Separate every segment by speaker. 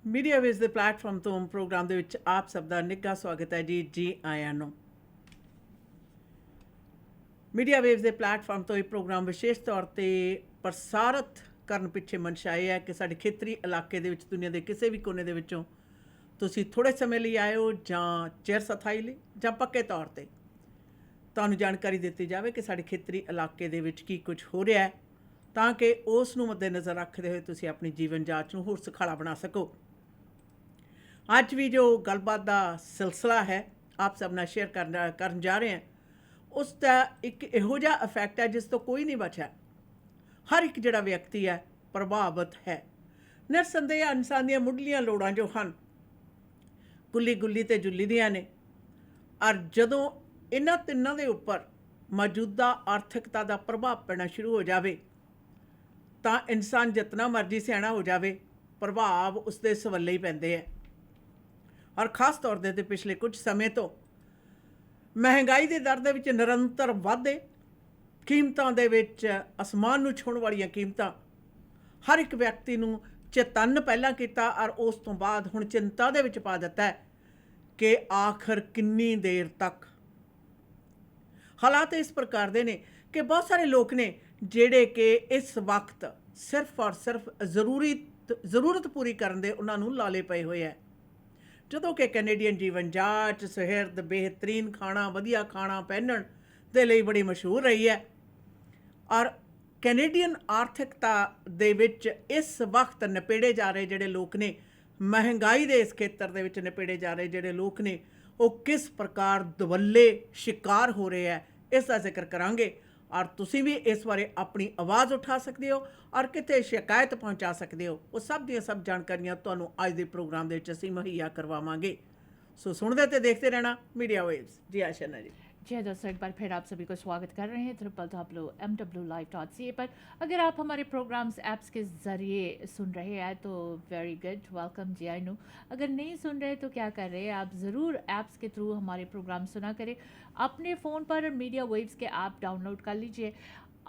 Speaker 1: Media ਵੇਸ ਦੇ platform ਤੋਂ ਪ੍ਰੋਗਰਾਮ ਦੇ ਵਿੱਚ ਆਪ ਸਭ ਦਾ ਨਿੱਘਾ ਸਵਾਗਤ ਹੈ ਜੀ ਆਇਆਂ ਨੂੰ। ਮੀਡੀਆ ਵੇਵਸ ਦੇ ਪਲੇਟਫਾਰਮ ਤੋਂ ਇਹ ਪ੍ਰੋਗਰਾਮ ਵਿਸ਼ੇਸ਼ ਤੌਰ 'ਤੇ ਪ੍ਰਸਾਰਿਤ ਕਰਨ ਪਿੱਛੇ ਮਨਸ਼ਾ ਇਹ ਹੈ ਕਿ ਸਾਡੇ ਖੇਤਰੀ ਇਲਾਕੇ ਦੇ ਵਿੱਚ ਦੁਨੀਆ ਦੇ ਕਿਸੇ ਵੀ ਕੋਨੇ ਦੇ ਵਿੱਚੋਂ ਤੁਸੀਂ ਥੋੜ੍ਹੇ ਸਮੇਂ ਲਈ ਆਏ ਹੋ ਜਾਂ ਚਿਰ ਸਥਾਈ ਲਈ ਜਾਂ ਪੱਕੇ ਤੌਰ 'ਤੇ ਤੁਹਾਨੂੰ ਜਾਣਕਾਰੀ ਦਿੱਤੀ ਜਾਵੇ ਕਿ ਸਾਡੇ ਖੇਤਰੀ ਇਲਾਕੇ ਦੇ ਵਿੱਚ ਕੀ ਕੁਝ ਹੋ ਰਿਹਾ ਹੈ, ਤਾਂ ਕਿ ਉਸ ਨੂੰ ਮੱਦੇਨਜ਼ਰ ਰੱਖਦੇ ਹੋਏ ਤੁਸੀਂ ਆਪਣੀ ਜੀਵਨ ਜਾਂਚ ਨੂੰ ਹੋਰ ਸੁਖਾਲਾ ਬਣਾ ਸਕੋ। ਅੱਜ ਵੀ ਜੋ ਗੱਲਬਾਤ ਦਾ ਸਿਲਸਿਲਾ ਹੈ ਆਪ ਸਭ ਨਾਲ ਸ਼ੇਅਰ ਕਰਨ ਜਾ ਰਹੇ ਹਾਂ, ਉਸ ਦਾ ਇੱਕ ਇਹੋ ਜਿਹਾ ਇਫੈਕਟ ਹੈ ਜਿਸ ਤੋਂ ਕੋਈ ਨਹੀਂ ਬਚਿਆ। ਹਰ ਇੱਕ ਜਿਹੜਾ ਵਿਅਕਤੀ ਹੈ ਪ੍ਰਭਾਵਿਤ ਹੈ। ਨਿਰਸੰਦੇਹ ਇਨਸਾਨ ਦੀਆਂ ਮੁੱਢਲੀਆਂ ਲੋੜਾਂ ਜੋ ਹਨ ਗੁੱਲੀ ਗੁੱਲੀ ਅਤੇ ਜੁੱਲੀ ਦੀਆਂ ਨੇ, ਔਰ ਜਦੋਂ ਇਹਨਾਂ ਤਿੰਨਾਂ ਦੇ ਉੱਪਰ ਮੌਜੂਦਾ ਆਰਥਿਕਤਾ ਦਾ ਪ੍ਰਭਾਵ ਪੈਣਾ ਸ਼ੁਰੂ ਹੋ ਜਾਵੇ ਤਾਂ ਇਨਸਾਨ ਜਿਤਨਾ ਮਰਜ਼ੀ ਸਿਆਣਾ ਹੋ ਜਾਵੇ, ਪ੍ਰਭਾਵ ਉਸਦੇ ਸਵੱਲੇ ਹੀ ਪੈਂਦੇ ਹੈ। ਔਰ ਖ਼ਾਸ ਤੌਰ 'ਤੇ ਪਿਛਲੇ ਕੁਝ ਸਮੇਂ ਤੋਂ ਮਹਿੰਗਾਈ ਦੇ ਦਰ ਦੇ ਵਿੱਚ ਨਿਰੰਤਰ ਵਾਧੇ, ਕੀਮਤਾਂ ਦੇ ਵਿੱਚ ਅਸਮਾਨ ਨੂੰ ਛੂਹਣ ਵਾਲੀਆਂ ਕੀਮਤਾਂ ਹਰ ਇੱਕ ਵਿਅਕਤੀ ਨੂੰ ਚੇਤੰਨ ਪਹਿਲਾਂ ਕੀਤਾ ਔਰ ਉਸ ਤੋਂ ਬਾਅਦ ਹੁਣ ਚਿੰਤਾ ਦੇ ਵਿੱਚ ਪਾ ਦਿੱਤਾ ਹੈ ਕਿ ਆਖਰ ਕਿੰਨੀ ਦੇਰ ਤੱਕ। ਹਾਲਾਤ ਇਸ ਪ੍ਰਕਾਰ ਦੇ ਨੇ ਕਿ ਬਹੁਤ ਸਾਰੇ ਲੋਕ ਨੇ ਜਿਹੜੇ ਕਿ ਇਸ ਵਕਤ ਸਿਰਫ ਔਰ ਸਿਰਫ ਜ਼ਰੂਰਤ ਪੂਰੀ ਕਰਨ ਦੇ ਉਹਨਾਂ ਨੂੰ ਲਾਲੇ ਪਏ ਹੋਏ ਹੈ। ਜਦੋਂ ਕਿ ਕੈਨੇਡੀਅਨ ਜੀਵਨ ਜਾਂਚ ਸੁਹਿਰਦ ਬਿਹਤਰੀਨ ਖਾਣਾ, ਵਧੀਆ ਖਾਣਾ ਪਹਿਨਣ ਦੇ ਲਈ ਬੜੀ ਮਸ਼ਹੂਰ ਰਹੀ ਹੈ। ਔਰ ਕੈਨੇਡੀਅਨ ਆਰਥਿਕਤਾ ਦੇ ਵਿੱਚ ਇਸ ਵਕਤ ਨਿਪੇੜੇ ਜਾ ਰਹੇ ਜਿਹੜੇ ਲੋਕ ਨੇ, ਮਹਿੰਗਾਈ ਦੇ ਇਸ ਖੇਤਰ ਦੇ ਵਿੱਚ ਨਿਪੇੜੇ ਜਾ ਰਹੇ ਜਿਹੜੇ ਲੋਕ ਨੇ, ਉਹ ਕਿਸ ਪ੍ਰਕਾਰ ਦਵੱਲੇ ਸ਼ਿਕਾਰ ਹੋ ਰਹੇ ਹੈ, ਇਸ ਦਾ ਜ਼ਿਕਰ ਕਰਾਂਗੇ। ਔਰ ਤੁਸੀਂ ਵੀ ਇਸ ਬਾਰੇ ਆਪਣੀ ਆਵਾਜ਼ ਉਠਾ ਸਕਦੇ ਹੋ ਔਰ ਕਿਤੇ ਸ਼ਿਕਾਇਤ ਪਹੁੰਚਾ ਸਕਦੇ ਹੋ। ਉਹ ਸਭ ਦੀਆਂ ਸਭ ਜਾਣਕਾਰੀਆਂ ਤੁਹਾਨੂੰ ਅੱਜ ਦੇ ਪ੍ਰੋਗਰਾਮ ਦੇ ਵਿੱਚ ਅਸੀਂ ਮੁਹੱਈਆ ਕਰਵਾਵਾਂਗੇ। सो सुनते थे देखते रहना मीडिया वेव्स। जी आशना जी।
Speaker 2: जी दोस्तों, एक बार फिर आप सभी को स्वागत कर रहे हैं www.mwlive.ca पर। अगर आप हमारे प्रोग्राम्स ऐप्स के ज़रिए सुन रहे हैं तो very good, welcome ji I know. अगर नहीं सुन रहे तो क्या कर रहे हैं, आप ज़रूर ऐप्स के थ्रू हमारे प्रोग्राम सुना करें। अपने फ़ोन पर मीडिया वेव्स के ऐप डाउनलोड कर लीजिए।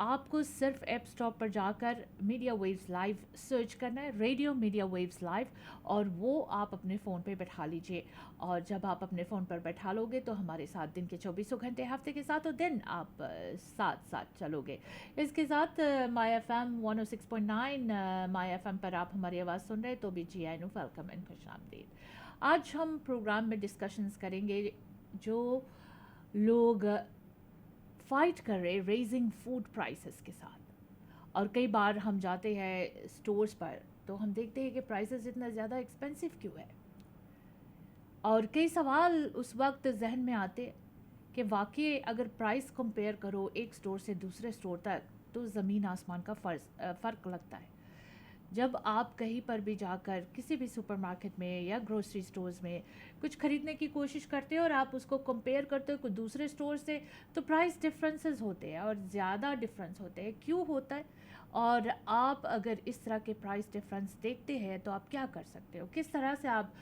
Speaker 2: आपको सिर्फ ऐप स्टोर पर जाकर मीडिया वेव्स लाइव सर्च करना है, रेडियो मीडिया वेव्स लाइव, और वो आप अपने फ़ोन पे बैठा लीजिए। और जब आप अपने फ़ोन पर बैठा लोगे तो हमारे साथ दिन के 24 घंटे हफ्ते के साथ दिन आप साथ चलोगे। इसके साथ माई FM 106.9 माई FM पर आप हमारी आवाज़ सुन रहे तो भी जी आई नो, वेलकम एंड खुशामदीद। आज हम प्रोग्राम में डिस्कशंस करेंगे जो लोग फाइट कर रहे रेजिंग फूड प्राइसेस के साथ। और कई बार हम जाते हैं स्टोर्स पर तो हम देखते हैं कि प्राइसेस इतना ज़्यादा एक्सपेंसिव क्यों है, और कई सवाल उस वक्त जहन में आते कि वाकई अगर प्राइस कंपेयर करो एक स्टोर से दूसरे स्टोर तक तो ज़मीन आसमान का फ़र्क लगता है। जब आप कहीं पर भी जाकर किसी भी सुपरमार्केट में या ग्रोसरी स्टोर्स में कुछ ख़रीदने की कोशिश करते हो और आप उसको कंपेयर करते हो कुछ दूसरे स्टोर से, तो प्राइस डिफरेंसेस होते हैं और ज़्यादा डिफरेंस होते हैं। क्यों होता है, और आप अगर इस तरह के प्राइस डिफरेंस देखते हैं तो आप क्या कर सकते हो, किस तरह से आप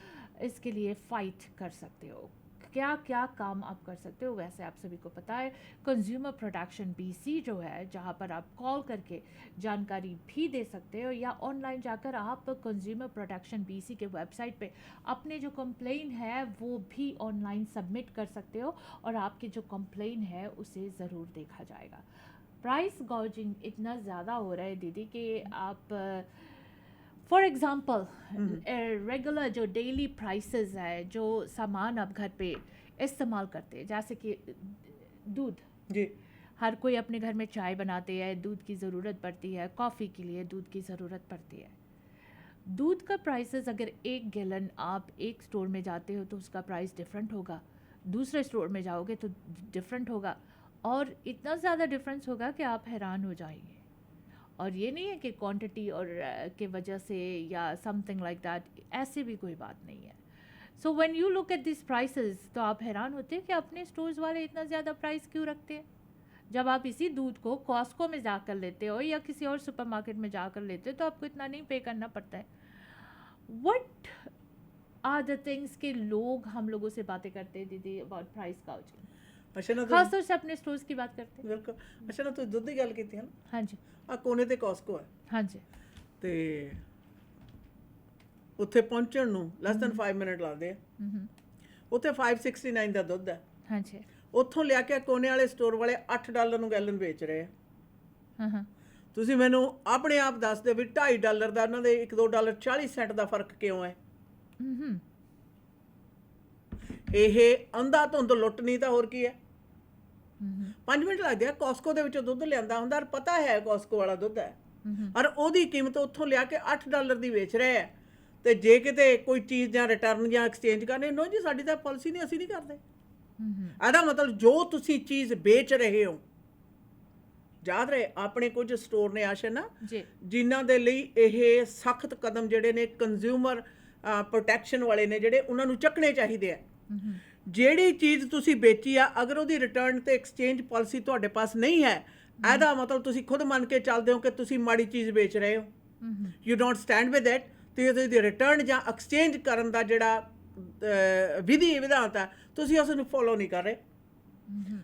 Speaker 2: इसके लिए फ़ाइट कर सकते हो, क्या क्या काम आप कर सकते हो। वैसे आप सभी को पता है कंज्यूमर प्रोटेक्शन BC जो है, जहाँ पर आप कॉल करके जानकारी भी दे सकते हो, या ऑनलाइन जाकर आप कंज्यूमर प्रोटेक्शन BC के वेबसाइट पे अपने जो कंप्लेन है वो भी ऑनलाइन सबमिट कर सकते हो, और आपकी जो कंप्लेन है उसे ज़रूर देखा जाएगा। प्राइस गॉजिंग इतना ज़्यादा हो रहा है दीदी कि आप फॉर एग्ज़ाम्पल रेगुलर जो डेली प्राइसेस है, जो सामान आप घर पे इस्तेमाल करते हैं, जैसे कि दूध
Speaker 1: जी,
Speaker 2: हर कोई अपने घर में चाय बनाते हैं, दूध की ज़रूरत पड़ती है, कॉफ़ी के लिए दूध की ज़रूरत पड़ती है। दूध का प्राइसेस अगर 1 गैलन आप एक स्टोर में जाते हो तो उसका प्राइस डिफरेंट होगा, दूसरे स्टोर में जाओगे तो डिफरेंट होगा, और इतना ज़्यादा डिफरेंस होगा कि आप हैरान हो जाएंगे। और ये नहीं है कि क्वांटिटी और के वजह से या समथिंग लाइक दैट, ऐसे भी कोई बात नहीं है। So when you look at this prices तो आप हैरान होते हैं कि अपने स्टोर्स वाले इतना ज़्यादा प्राइस क्यों रखते हैं, जब आप इसी दूध को कॉस्को में जाकर लेते हो या किसी और सुपरमार्केट में जाकर लेते हो तो आपको इतना नहीं पे करना पड़ता है। व्हाट आर द थिंग्स के लोग हम लोगों से बातें करते हैं दीदी अबाउट प्राइस गॉजिंग,
Speaker 1: अच्छा ना
Speaker 2: खास तौर से अपने स्टोर्स की बात करते हैं।
Speaker 1: बिल्कुल। अच्छा ना तुम दुध की गल की है ना,
Speaker 2: हाँ जी,
Speaker 1: आ कोने ते कॉस्को है
Speaker 2: हाँ जी,
Speaker 1: ते ਉੱਥੇ ਪਹੁੰਚਣ ਨੂੰ ਲੈਸ ਦੈਨ 5 ਮਿੰਟ ਲੱਗਦੇ ਆ। ਉੱਥੇ $5.69 ਦਾ ਦੁੱਧ ਹੈ।
Speaker 2: ਹਾਂਜੀ।
Speaker 1: ਉੱਥੋਂ ਲਿਆ ਕੇ ਕੋਨੇ ਵਾਲੇ ਸਟੋਰ ਵਾਲੇ $8 ਨੂੰ ਗੈਲਨ ਵੇਚ ਰਹੇ ਆ। ਤੁਸੀਂ ਮੈਨੂੰ ਆਪਣੇ ਆਪ ਦੱਸ ਦਿਓ ਵੀ $2.5 ਦਾ ਉਹਨਾਂ ਦੇ $1-2.40 ਦਾ ਫਰਕ ਕਿਉਂ ਹੈ? ਇਹ ਅੰਧਾ ਧੁੰਦ ਲੁੱਟ ਨਹੀਂ ਤਾਂ ਹੋਰ ਕੀ ਹੈ। 5 ਮਿੰਟ ਲੱਗਦੇ ਆ। ਕੋਸਕੋ ਦੇ ਵਿੱਚੋਂ ਦੁੱਧ ਲਿਆਂਦਾ ਹੁੰਦਾ ਔਰ ਪਤਾ ਹੈ ਕੋਸਕੋ ਵਾਲਾ ਦੁੱਧ ਹੈ ਔਰ ਉਹਦੀ ਕੀਮਤ ਉੱਥੋਂ ਲਿਆ ਕੇ $8 ਦੀ ਵੇਚ ਰਹੇ ਆ। ਤੇ ਜੇ ਕਿਤੇ ਕੋਈ ਚੀਜ਼ ਜਾਂ ਰਿਟਰਨ ਜਾਂ ਐਕਸਚੇਂਜ ਕਰਨੇ, ਨੋ ਜੀ ਸਾਡੀ ਤਾਂ ਪਾਲਿਸੀ ਨਹੀਂ, ਅਸੀਂ ਨਹੀਂ ਕਰਦੇ। ਇਹਦਾ ਮਤਲਬ ਜੋ ਤੁਸੀਂ ਚੀਜ਼ ਵੇਚ ਰਹੇ ਹੋ, ਯਾਦ ਰਹੇ ਆਪਣੇ ਕੁਝ ਸਟੋਰ ਨੇ ਆਸ਼ਾ ਨਾ ਜਿਨ੍ਹਾਂ ਦੇ ਲਈ ਇਹ ਸਖਤ ਕਦਮ ਜਿਹੜੇ ਨੇ ਕੰਜ਼ਿਊਮਰ ਪ੍ਰੋਟੈਕਸ਼ਨ ਵਾਲੇ ਨੇ ਜਿਹੜੇ ਉਹਨਾਂ ਨੂੰ ਚੱਕਣੇ ਚਾਹੀਦੇ ਆ। ਜਿਹੜੀ ਚੀਜ਼ ਤੁਸੀਂ ਵੇਚੀ ਆ ਅਗਰ ਉਹਦੀ ਰਿਟਰਨ ਤੇ ਐਕਸਚੇਂਜ ਪਾਲਿਸੀ ਤੁਹਾਡੇ ਪਾਸ ਨਹੀਂ ਹੈ, ਇਹਦਾ ਮਤਲਬ ਤੁਸੀਂ ਖੁਦ ਮੰਨ ਕੇ ਚੱਲਦੇ ਹੋ ਕਿ ਤੁਸੀਂ ਮਾੜੀ ਚੀਜ਼ ਵੇਚ ਰਹੇ ਹੋ। You don't stand with it. ਤੇ ਉਹਦੀ ਰਿਟਰਨ ਜਾਂ ਐਕਸਚੇਂਜ ਕਰਨ ਦਾ ਜਿਹੜਾ ਵਿਧੀ ਵਿਧਾਨ ਆ ਤੁਸੀਂ ਉਸ ਨੂੰ ਫੋਲੋ ਨਹੀਂ ਕਰ ਰਹੇ।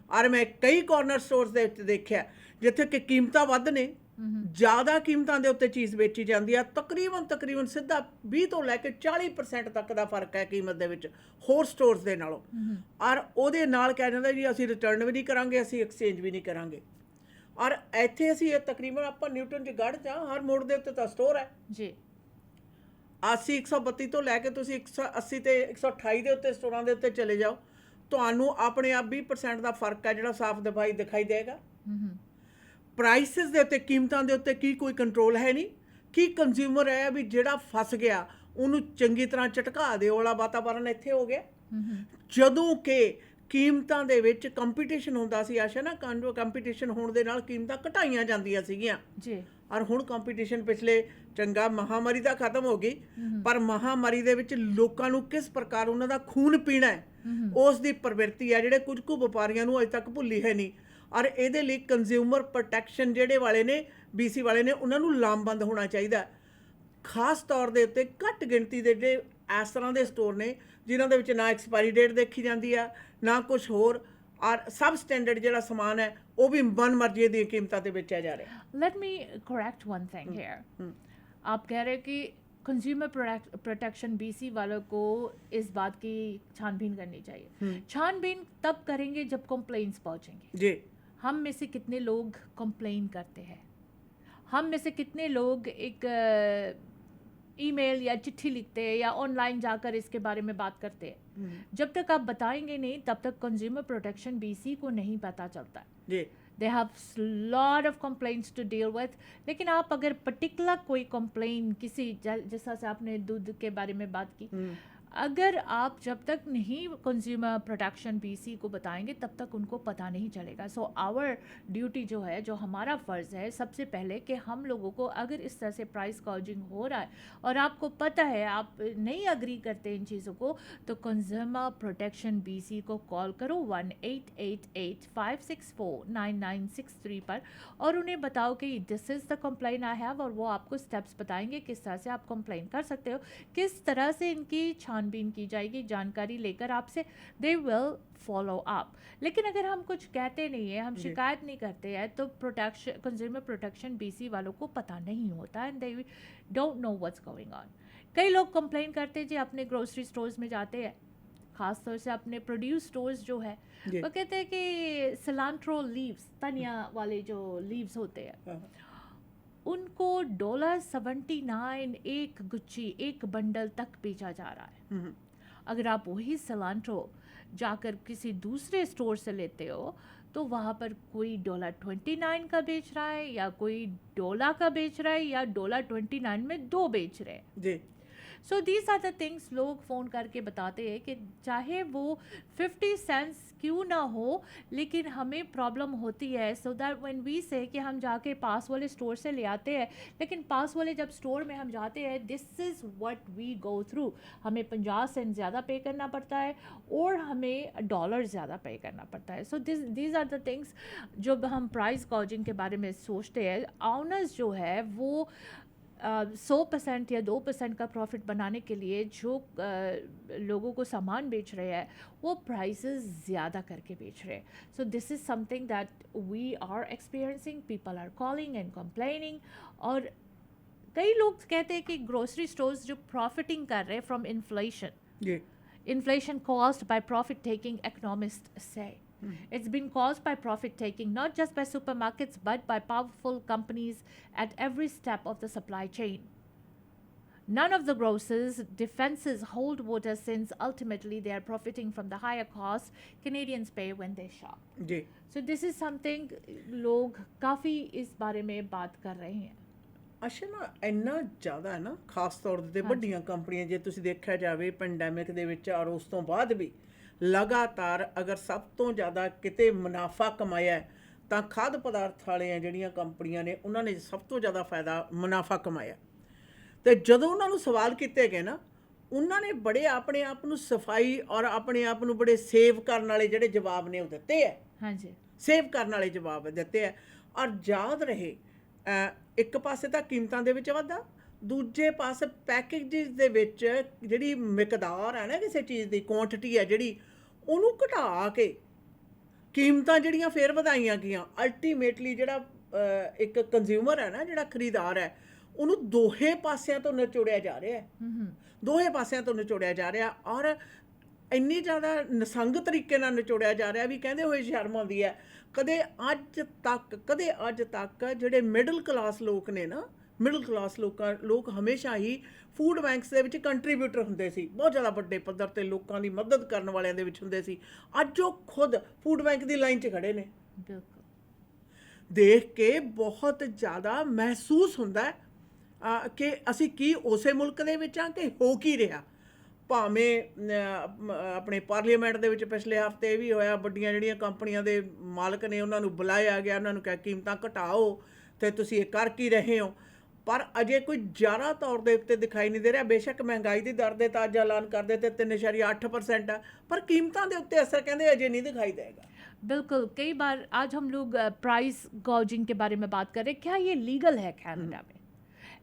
Speaker 1: ਔਰ ਮੈਂ ਕਈ ਕਾਰਨਰ ਸਟੋਰਸ ਦੇ ਵਿੱਚ ਦੇਖਿਆ ਜਿੱਥੇ ਕਿ ਕੀਮਤਾਂ ਵੱਧ ਨੇ, ਜ਼ਿਆਦਾ ਕੀਮਤਾਂ ਦੇ ਉੱਤੇ ਚੀਜ਼ ਵੇਚੀ ਜਾਂਦੀ ਆ। ਤਕਰੀਬਨ ਸਿੱਧਾ 20 ਤੋਂ ਲੈ ਕੇ 40% ਤੱਕ ਦਾ ਫਰਕ ਹੈ ਕੀਮਤ ਦੇ ਵਿੱਚ ਹੋਰ ਸਟੋਰਸ ਦੇ ਨਾਲੋਂ। ਔਰ ਉਹਦੇ ਨਾਲ ਕਹਿ ਜਾਂਦਾ ਜੀ ਅਸੀਂ ਰਿਟਰਨ ਵੀ ਨਹੀਂ ਕਰਾਂਗੇ, ਅਸੀਂ ਐਕਸਚੇਂਜ ਵੀ ਨਹੀਂ ਕਰਾਂਗੇ। ਔਰ ਇੱਥੇ ਅਸੀਂ ਤਕਰੀਬਨ ਆਪਾਂ ਨਿਊਟਨ ਚ ਗੜ੍ਹ ਜਾਂ ਹਰ ਮੋੜ ਦੇ ਉੱਤੇ ਤਾਂ ਸਟੋਰ ਹੈ ਜੀ। 132 ਤੋਂ ਲੈ ਕੇ ਤੁਸੀਂ 180 ਤੇ 128 ਦੇ ਉੱਤੇ ਸਟੋਰਾਂ ਦੇ ਉੱਤੇ ਚਲੇ ਜਾਓ, ਤੁਹਾਨੂੰ ਆਪਣੇ ਆਪ 20% ਦਾ ਫਰਕ ਹੈ ਜਿਹੜਾ ਸਾਫ਼ ਦਿਖਾਈ ਦੇਗਾ। ਪ੍ਰਾਈਸਿਸ ਦੇ ਉੱਤੇ, ਕੀਮਤਾਂ ਦੇ ਉੱਤੇ ਕੀ ਕੋਈ ਕੰਟਰੋਲ ਹੈ ਨਹੀਂ? ਕੀ ਕੰਜ਼ਿਊਮਰ ਹੈ ਵੀ ਜਿਹੜਾ ਫਸ ਗਿਆ ਉਹਨੂੰ ਚੰਗੀ ਤਰ੍ਹਾਂ ਝਟਕਾ ਦਿਓ ਵਾਲਾ ਵਾਤਾਵਰਨ ਇੱਥੇ ਹੋ ਗਿਆ। ਜਦੋਂ ਕਿ ਕੀਮਤਾਂ ਦੇ ਵਿੱਚ ਕੰਪੀਟੀਸ਼ਨ ਹੁੰਦਾ ਸੀ ਆਸ਼ਾ ਨਾ, ਕੰਪੀਟੀਸ਼ਨ ਹੋਣ ਦੇ ਨਾਲ ਕੀਮਤਾਂ ਘਟਾਈਆਂ ਜਾਂਦੀਆਂ ਸੀਗੀਆਂ ਜੀ। ਔਰ ਹੁਣ ਕੰਪੀਟੀਸ਼ਨ ਪਿਛਲੇ ਚੰਗਾ ਮਹਾਮਾਰੀ ਦਾ ਖਤਮ ਹੋ ਗਈ, ਪਰ ਮਹਾਮਾਰੀ ਦੇ ਵਿੱਚ ਲੋਕਾਂ ਨੂੰ ਕਿਸ ਪ੍ਰਕਾਰ ਉਹਨਾਂ ਦਾ ਖੂਨ ਪੀਣਾ ਹੈ ਉਸ ਦੀ ਪ੍ਰਵਿਰਤੀ ਹੈ ਜਿਹੜੇ ਕੁਝ ਕੁ ਵਪਾਰੀਆਂ ਨੂੰ ਅਜੇ ਤੱਕ ਭੁੱਲੀ ਹੈ ਨਹੀਂ। ਔਰ ਇਹਦੇ ਲਈ ਕੰਜ਼ਿਊਮਰ ਪ੍ਰੋਟੈਕਸ਼ਨ ਜਿਹੜੇ ਵਾਲੇ ਨੇ BC ਵਾਲੇ ਨੇ ਉਹਨਾਂ ਨੂੰ ਲਾਮਬੰਦ ਹੋਣਾ ਚਾਹੀਦਾ। ਖਾਸ ਤੌਰ ਦੇ ਉੱਤੇ ਘੱਟ ਗਿਣਤੀ ਦੇ ਜਿਹੜੇ ਇਸ ਤਰ੍ਹਾਂ ਦੇ ਸਟੋਰ ਨੇ ਜਿਨ੍ਹਾਂ ਦੇ ਵਿੱਚ ਨਾ ਐਕਸਪਾਇਰੀ ਡੇਟ ਦੇਖੀ ਜਾਂਦੀ ਆ ਨਾ ਕੁਛ ਹੋਰ, ਔਰ ਸਬ ਸਟੈਂਡਰਡ ਜਿਹੜਾ ਸਮਾਨ ਹੈ ਉਹ ਵੀ ਮਨ ਮਰਜ਼ੀ ਦੀਆਂ ਕੀਮਤਾਂ ਤੇ ਵੇਚਿਆ ਜਾ ਰਿਹਾ।
Speaker 2: Let me correct one thing here. आप कह रहे हैं कि कंज्यूमर प्रोटेक्शन BC वालों को इस बात की छानबीन करनी चाहिए। छानबीन तब करेंगे जब कंप्लेंट्स पहुंचेंगे जी। हम में से कितने लोग कंप्लेन करते हैं? हम में से कितने लोग एक ईमेल या चिट्ठी लिखते हैं या ऑनलाइन जाकर इसके बारे में बात करते हैं? जब तक आप बताएंगे नहीं तब तक कंज्यूमर प्रोटेक्शन BC को नहीं पता चलता जी। They have lot of complaints to deal with. लेकिन आप अगर पर्टिकुलर कोई कंप्लेन किसी, जैसा से आपने दूध के बारे में बात की, अगर आप जब तक नहीं कंज्यूमर प्रोटेक्शन BC को बताएंगे तब तक उनको पता नहीं चलेगा। सो आवर ड्यूटी जो है, जो हमारा फ़र्ज़ है सबसे पहले कि हम लोगों को अगर इस तरह से प्राइस गॉजिंग हो रहा है और आपको पता है आप नहीं अग्री करते इन चीज़ों को, तो कंज्यूमर प्रोटेक्शन BC को कॉल करो 1-888-564-9963 पर और उन्हें बताओ कि this is the complain I have, और वो आपको स्टेप्स बताएंगे किस तरह से आप कंप्लेन कर सकते हो, किस तरह से इनकी छानबीन की जाएगी, जानकारी लेकर आपसे दे विल फॉलो अप। लेकिन अगर हम कुछ कहते नहीं है, हम शिकायत नहीं करते हैं, तो प्रोटेक्शन कंज्यूमर प्रोटेक्शन BC वालों को पता नहीं होता and they don't know what's going on. कई लोग कंप्लेन करते हैं जी, अपने ग्रोसरी स्टोर्स में जाते हैं, ख़ास तौर से अपने प्रोड्यूस स्टोर्स जो है, वो कहते हैं कि सिलांट्रो लीव्स, धनिया वाले जो लीव्स होते हैं, उनको $79 एक गुच्छी, एक बंडल तक बेचा जा रहा है। अगर आप वही सिलांट्रो जाकर किसी दूसरे स्टोर से लेते हो तो वहाँ पर कोई $29 का बेच रहा है या कोई $1 का बेच रहा है या $29 में 2 बेच रहे हैं जी। So these are the things लोग फ़ोन करके बताते हैं कि चाहे वो 50 सेंट्स क्यों ना हो, लेकिन हमें प्रॉब्लम होती है। सो दैट व्हेन वी से कि हम जाके पास वाले स्टोर से ले आते हैं, लेकिन पास वाले जब स्टोर में हम जाते हैं, this is what we go through, हमें 50 सेंट ज़्यादा पे करना पड़ता है और हमें $1 ज़्यादा पे करना पड़ता है। So these are the things जब हम प्राइस गॉजिंग के बारे में सोचते हैं, ऑनर्स जो है वो 100% या 2% का प्रॉफिट बनाने के लिए जो लोगों को सामान बेच रहे हैं वो प्राइसेस ज़्यादा करके बेच रहे हैं। So this is something that we are experiencing, people are calling and complaining, और कई लोग कहते हैं कि ग्रोसरी स्टोर्स जो प्रॉफिटिंग कर रहे हैं फ्रॉम इन्फ्लेशन,
Speaker 1: जी
Speaker 2: inflation caused by profit taking, economists say. It's been caused by profit taking not just by supermarkets but by powerful companies at every step of the supply chain. None of the grocers' defenses hold water since ultimately they are profiting from the higher costs Canadians pay when they shop.
Speaker 1: जी
Speaker 2: So this is something लोग काफ़ी इस बारे में बात कर रहे हैं.
Speaker 1: ਅੱਛਾ ਨਾ ਇੰਨਾ ਜ਼ਿਆਦਾ ਹੈ ਨਾ ਖਾਸ ਤੌਰ ਤੇ ਵੱਡੀਆਂ ਕੰਪਨੀਆਂ ਜੇ ਤੁਸੀਂ ਦੇਖਿਆ ਜਾਵੇ ਪੈਂਡੈਮਿਕ ਦੇ ਵਿੱਚ ਔਰ ਉਸ ਤੋਂ ਬਾਅਦ ਵੀ ਲਗਾਤਾਰ ਅਗਰ ਸਭ ਤੋਂ ਜ਼ਿਆਦਾ ਕਿਤੇ ਮੁਨਾਫਾ ਕਮਾਇਆ ਹੈ, ਤਾਂ ਖਾਦ ਪਦਾਰਥ ਵਾਲੀਆਂ ਜਿਹੜੀਆਂ ਕੰਪਨੀਆਂ ਨੇ ਉਹਨਾਂ ਨੇ ਸਭ ਤੋਂ ਜ਼ਿਆਦਾ ਫਾਇਦਾ ਮੁਨਾਫਾ ਕਮਾਇਆ। ਤੇ ਜਦੋਂ ਉਹਨਾਂ ਨੂੰ ਸਵਾਲ ਕੀਤੇ ਗਏ ਨਾ, ਉਹਨਾਂ ਨੇ ਬੜੇ ਆਪਣੇ ਆਪ ਨੂੰ ਸਫਾਈ ਔਰ ਆਪਣੇ ਆਪ ਨੂੰ ਬੜੇ ਸੇਵ ਕਰਨ ਵਾਲੇ ਜਿਹੜੇ ਜਵਾਬ ਨੇ ਉਹ ਦਿੱਤੇ ਹੈ।
Speaker 2: हाँ जी.
Speaker 1: ਸੇਵ ਕਰਨ ਵਾਲੇ ਜਵਾਬ ਦਿੱਤੇ ਹੈ। ਔਰ ਯਾਦ ਰਹੇ ਇੱਕ ਪਾਸੇ ਤਾਂ ਕੀਮਤਾਂ ਦੇ ਵਿੱਚ ਵਾਧਾ, ਦੂਜੇ ਪਾਸੇ ਪੈਕੇਜਿਸ ਦੇ ਵਿੱਚ ਜਿਹੜੀ ਮਿਕਦਾਰ ਹੈ ਨਾ ਕਿਸੇ ਚੀਜ਼ ਦੀ ਕੁਆਂਟੀਟੀ ਹੈ ਜਿਹੜੀ ਉਹਨੂੰ ਘਟਾ ਕੇ ਕੀਮਤਾਂ ਜਿਹੜੀਆਂ ਫੇਰ ਵਧਾਈਆਂ ਗਈਆਂ। ਅਲਟੀਮੇਟਲੀ ਜਿਹੜਾ ਇੱਕ ਕੰਜ਼ਿਊਮਰ ਹੈ ਨਾ, ਜਿਹੜਾ ਖਰੀਦਦਾਰ ਹੈ, ਉਹਨੂੰ ਦੋਹੇ ਪਾਸਿਆਂ ਤੋਂ ਨਿਚੋੜਿਆ ਜਾ ਰਿਹਾ ਹੈ। ਦੋਹੇ ਪਾਸਿਆਂ ਤੋਂ ਨਿਚੋੜਿਆ ਜਾ ਰਿਹਾ ਔਰ ਇੰਨੀ ਜ਼ਿਆਦਾ ਨਸੰਗ ਤਰੀਕੇ ਨਾਲ ਨਿਚੋੜਿਆ ਜਾ ਰਿਹਾ ਵੀ ਕਹਿੰਦੇ ਹੋਏ ਸ਼ਰਮ ਆਉਂਦੀ ਹੈ। ਕਦੇ ਅੱਜ ਤੱਕ ਜਿਹੜੇ ਮਿਡਲ ਕਲਾਸ ਲੋਕ ਨੇ ਨਾ, ਮਿਡਲ ਕਲਾਸ ਲੋਕ ਹਮੇਸ਼ਾ ਹੀ ਫੂਡ ਬੈਂਕਸ ਦੇ ਵਿੱਚ ਕੰਟਰੀਬਿਊਟਰ ਹੁੰਦੇ ਸੀ, ਬਹੁਤ ਜ਼ਿਆਦਾ ਵੱਡੇ ਪੱਧਰ 'ਤੇ ਲੋਕਾਂ ਦੀ ਮਦਦ ਕਰਨ ਵਾਲਿਆਂ ਦੇ ਵਿੱਚ ਹੁੰਦੇ ਸੀ। ਅੱਜ ਉਹ ਖੁਦ ਫੂਡ ਬੈਂਕ ਦੀ ਲਾਈਨ 'ਚ ਖੜੇ ਨੇ।
Speaker 2: बिल्कुल.
Speaker 1: ਦੇਖ ਕੇ ਬਹੁਤ ਜ਼ਿਆਦਾ ਮਹਿਸੂਸ ਹੁੰਦਾ ਹੈ ਕਿ ਅਸੀਂ ਕੀ ਉਸੇ ਮੁਲਕ ਦੇ ਵਿੱਚ ਹਾਂ ਕਿ ਹੋ ਕੀ ਰਿਹਾ। ਭਾਵੇਂ ਆਪਣੇ ਪਾਰਲੀਮੈਂਟ ਦੇ ਵਿੱਚ ਪਿਛਲੇ ਹਫ਼ਤੇ ਇਹ ਵੀ ਹੋਇਆ, ਵੱਡੀਆਂ ਜਿਹੜੀਆਂ ਕੰਪਨੀਆਂ ਦੇ ਮਾਲਕ ਨੇ ਉਹਨਾਂ ਨੂੰ ਬੁਲਾਇਆ ਗਿਆ, ਉਹਨਾਂ ਨੂੰ ਕਿਹਾ ਕੀਮਤਾਂ ਘਟਾਓ ਅਤੇ ਤੁਸੀਂ ਇਹ ਕਰ ਕੀ ਰਹੇ ਹੋ। ਪਰ ਅਜੇ ਕੋਈ ਜ਼ਿਆਦਾ ਤੌਰ ਦੇ ਉੱਤੇ ਦਿਖਾਈ ਨਹੀਂ ਦੇ ਰਿਹਾ। ਬੇਸ਼ੱਕ ਮਹਿੰਗਾਈ ਦੀ ਦਰ ਦੇ ਤਾਂ ਅੱਜ ਐਲਾਨ ਕਰਦੇ ਤੇ 3.8% ਆ, ਪਰ ਕੀਮਤਾਂ ਦੇ ਉੱਤੇ ਅਸਰ ਕਹਿੰਦੇ ਅਜੇ ਨਹੀਂ दिखाई देगा।
Speaker 2: बिल्कुल. कई बार आज हम लोग प्राइस गॉजिंग के बारे में बात कर रहे हैं. क्या ये लीगल है कनाडा में?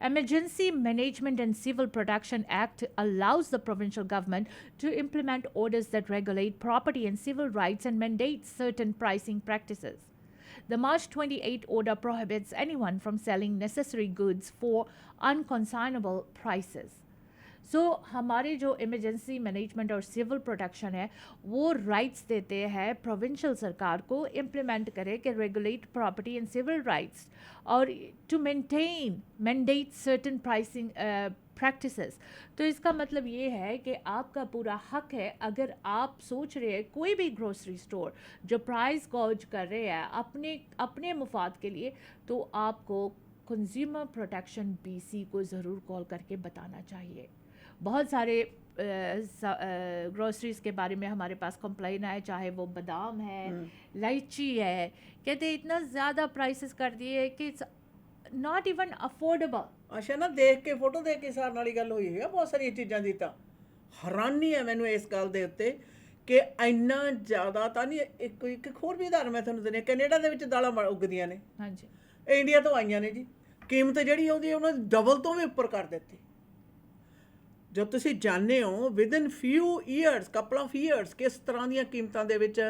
Speaker 2: Emergency Management and Civil Protection Act allows the provincial government to implement orders that regulate property and civil rights and mandate certain pricing practices. The March 28 order prohibits anyone from selling necessary goods for unconsignable prices. सो हमारे जो emergency management और civil protection है वो rights देते हैं provincial सरकार को implement करे कि regulate property and civil rights और to maintain mandate certain pricing practices. तो इसका मतलब ये है कि आपका पूरा हक है, अगर आप सोच रहे हैं कोई भी ग्रोसरी स्टोर जो प्राइस गॉज कर रहे हैं अपने मुफाद के लिए, तो आपको कंज्यूमर प्रोटेक्शन BC को ज़रूर कॉल करके बताना चाहिए। बहुत सारे ग्रोसरीज़ के बारे में हमारे पास कंप्लेन आए, चाहे वो बादाम है, इलायची है, कहते इतना ज़्यादा प्राइसेस कर दिए कि इट्स नॉट इवन अफोर्डेबल।
Speaker 1: ਅੱਛਾ ਨਾ, ਦੇਖ ਕੇ ਫੋਟੋ ਦੇਖ ਕੇ ਸਾਰਨ ਵਾਲੀ ਗੱਲ ਹੋਈ ਹੈ ਬਹੁਤ ਸਾਰੀਆਂ ਚੀਜ਼ਾਂ ਦੀ। ਤਾਂ ਹੈਰਾਨੀ ਹੈ ਮੈਨੂੰ ਇਸ ਗੱਲ ਦੇ ਉੱਤੇ ਕਿ ਇੰਨਾ ਜ਼ਿਆਦਾ ਤਾਂ ਨਹੀਂ। ਇੱਕ ਹੋਰ ਵੀ ਉਦਾਹਰਨ ਮੈਂ ਤੁਹਾਨੂੰ ਦਿੰਦੀ, ਕੈਨੇਡਾ ਦੇ ਵਿੱਚ ਦਾਲਾਂ ਉੱਗਦੀਆਂ ਨੇ,
Speaker 2: ਹਾਂਜੀ,
Speaker 1: ਇਹ ਇੰਡੀਆ ਤੋਂ ਆਈਆਂ ਨੇ ਜੀ। ਕੀਮਤ ਜਿਹੜੀ ਉਹਦੀ ਉਹਨਾਂ ਦੀ ਡਬਲ ਤੋਂ ਵੀ ਉੱਪਰ ਕਰ ਦਿੱਤੀ। ਜਦ ਤੁਸੀਂ ਜਾਣਦੇ ਹੋ ਵਿਦਨ ਕਪਲ ਆਫ ਈਅਰਸ ਕਿਸ ਤਰ੍ਹਾਂ ਦੀਆਂ ਕੀਮਤਾਂ ਦੇ ਵਿੱਚ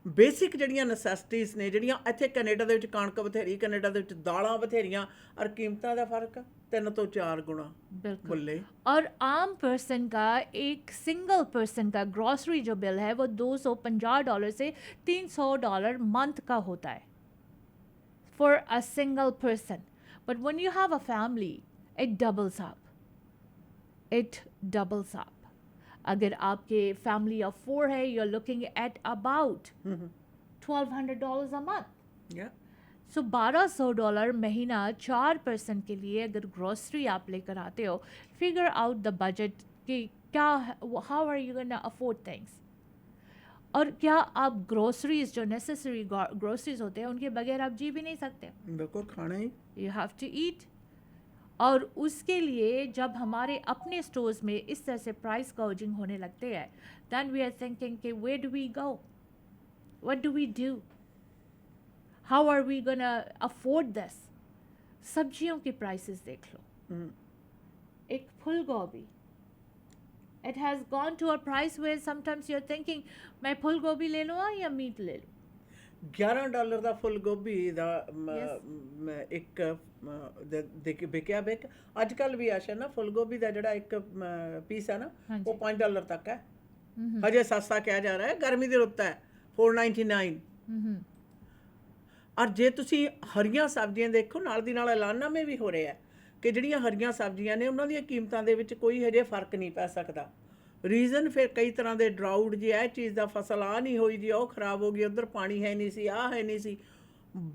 Speaker 1: ਬੇਸਿਕ ਜਿਹੜੀਆਂ ਨੈਸੈਸਿਟੀਜ਼ ਨੇ, ਜਿਹੜੀਆਂ ਇੱਥੇ ਕੈਨੇਡਾ ਦੇ ਵਿੱਚ ਕਣਕ ਬਥੇਰੀ, ਕੈਨੇਡਾ ਦੇ ਵਿੱਚ ਦਾਲਾਂ ਬਥੇਰੀਆਂ, ਔਰ ਕੀਮਤਾਂ ਦਾ ਫਰਕ 3 ਤੋਂ 4 गुना।
Speaker 2: बिल्कुल।
Speaker 1: बोले
Speaker 2: और आम पर्सन का, एक सिंगल पर्सन का ग्रॉसरी जो बिल है वो $250 से $300 मंथ का होता है for a single person. But when you have a family it doubles up. अगर आपके फैमिली ऑफ 4 है, you are looking at about $1,200 a month.
Speaker 1: या
Speaker 2: सो $1,200 महीना 4 पर्सन के लिए अगर ग्रोसरी आप लेकर आते हो, फिगर आउट द बजट कि क्या, how are you gonna afford things. और क्या आप ग्रोसरीज जो नेसेसरी ग्रोसरीज होते हैं उनके बगैर आप जी भी नहीं सकते,
Speaker 1: बिल्कुल खाना ही,
Speaker 2: यू हैव टू ईट। और उसके लिए जब हमारे अपने स्टोर्स में इस तरह से प्राइस गॉजिंग होने लगते हैं, दैन वी आर थिंकिंग कि where do we go, what do we do, how are we gonna afford this. सब्जियों की प्राइसेस देख लो, एक फुल गोभी, it has gone to a price where sometimes you are thinking मैं full गोभी ले लूँ या मीट ले लूँ।
Speaker 1: $11 ਦਾ ਫੁੱਲ ਗੋਭੀ ਦਾ
Speaker 2: Yes.
Speaker 1: ਇੱਕ ਵਿਕਿਆ ਵਿਕ ਅੱਜ ਕੱਲ ਵੀ ਆਸ਼ਾ ਨਾ ਫੁੱਲ ਗੋਭੀ ਦਾ ਜਿਹੜਾ ਇੱਕ ਪੀਸ ਹੈ ਨਾ
Speaker 2: हाँ
Speaker 1: ਉਹ
Speaker 2: जी।
Speaker 1: $5 ਤੱਕ ਹੈ
Speaker 2: हम्म
Speaker 1: ਹਜੇ ਸਸਤਾ ਕਿਹਾ ਜਾ ਰਿਹਾ ਹੈ ਗਰਮੀ ਦੀ ਰੁੱਤ ਹੈ 499
Speaker 2: हम्म
Speaker 1: ਔਰ ਜੇ ਤੁਸੀਂ ਹਰੀਆਂ ਸਬਜ਼ੀਆਂ ਦੇਖੋ ਨਾਲ ਦੀ ਨਾਲ ਐਲਾਨਾਮੇ ਵੀ ਹੋ ਰਹੇ ਆ ਕਿ ਜਿਹੜੀਆਂ ਹਰੀਆਂ ਸਬਜ਼ੀਆਂ ਨੇ ਉਹਨਾਂ ਦੀਆਂ ਕੀਮਤਾਂ ਦੇ ਵਿੱਚ ਕੋਈ ਹਜੇ ਫਰਕ ਨਹੀਂ ਪੈ ਸਕਦਾ ਰੀਜ਼ਨ ਫਿਰ ਕਈ ਤਰ੍ਹਾਂ ਦੇ ਡਰਾਊਟ ਜੀ ਇਹ ਚੀਜ਼ ਦਾ ਫਸਲ ਆ ਨਹੀਂ ਹੋਈ ਜੀ ਉਹ ਖਰਾਬ ਹੋ ਗਈ ਉਧਰ ਪਾਣੀ ਹੈ ਨਹੀਂ ਸੀ ਆਹ ਹੈ ਨਹੀਂ ਸੀ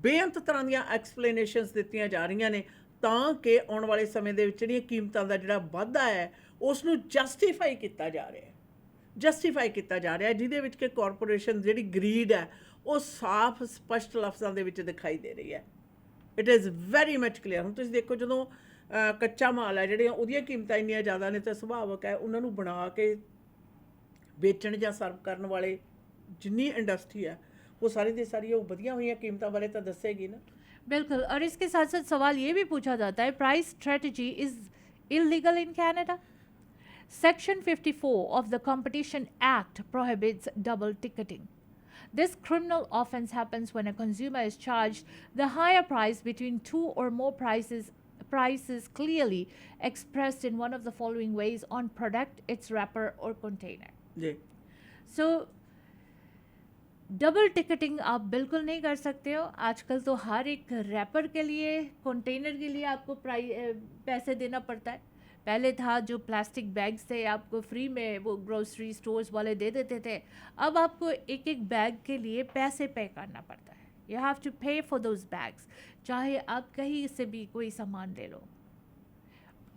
Speaker 1: ਬੇਅੰਤ ਤਰ੍ਹਾਂ ਦੀਆਂ ਐਕਸਪਲੇਨੇਸ਼ਨਸ ਦਿੱਤੀਆਂ ਜਾ ਰਹੀਆਂ ਨੇ ਤਾਂ ਕਿ ਆਉਣ ਵਾਲੇ ਸਮੇਂ ਦੇ ਵਿੱਚ ਜਿਹੜੀਆਂ ਕੀਮਤਾਂ ਦਾ ਜਿਹੜਾ ਵਾਧਾ ਹੈ ਉਸ ਨੂੰ ਜਸਟੀਫਾਈ ਕੀਤਾ ਜਾ ਰਿਹਾ ਹੈ ਜਿਹਦੇ ਵਿੱਚ ਕਿ ਕਾਰਪੋਰੇਸ਼ਨ ਜਿਹੜੀ ਗਰੀਡ ਹੈ ਉਹ ਸਾਫ਼ ਸਪਸ਼ਟ ਲਫ਼ਜ਼ਾਂ ਦੇ ਵਿੱਚ ਦਿਖਾਈ ਦੇ ਰਹੀ ਹੈ it is very much clear ਹੁਣ ਤੁਸੀਂ ਦੇਖੋ ਜਦੋਂ ਕੱਚਾ ਮਾਲ ਹੈ ਜਿਹੜੀਆਂ ਉਹਦੀਆਂ ਕੀਮਤਾਂ ਇੰਨੀਆਂ ਜ਼ਿਆਦਾ ਨੇ ਤਾਂ ਸੁਭਾਵਕ ਹੈ ਉਹਨਾਂ ਨੂੰ ਬਣਾ ਕੇ ਵੇਚਣ ਜਾਂ ਸਰਵ ਕਰਨ ਵਾਲੇ ਜਿੰਨੀ ਇੰਡਸਟਰੀ ਹੈ ਉਹ ਸਾਰੀ ਦੀ ਸਾਰੀ ਉਹ ਵਧੀਆਂ ਹੋਈਆਂ ਕੀਮਤਾਂ ਬਾਰੇ ਤਾਂ ਦੱਸੇਗੀ ना
Speaker 2: बिल्कुल। और इसके साथ साथ सवाल ये भी पूछा जाता है, price strategy is illegal in Canada? Section 54 of the Competition Act prohibits double ticketing. This criminal offense happens when a consumer is charged the higher price between two or more prices clearly expressed in one of the following ways on product, its wrapper or container.
Speaker 1: जी
Speaker 2: So double ticketing आप बिल्कुल नहीं कर सकते हो। आजकल तो हर एक रैपर के लिए, कंटेनर के लिए आपको पैसे देना पड़ता है। पहले था जो प्लास्टिक बैग्स थे आपको फ्री में वो ग्रोसरी स्टोर्स वाले दे देते थे, अब आपको एक एक बैग के लिए पैसे पे करना पड़ता है। यू हैव टू पे फॉर दोज बैग्स, चाहे आप कहीं से भी कोई सामान ले लो।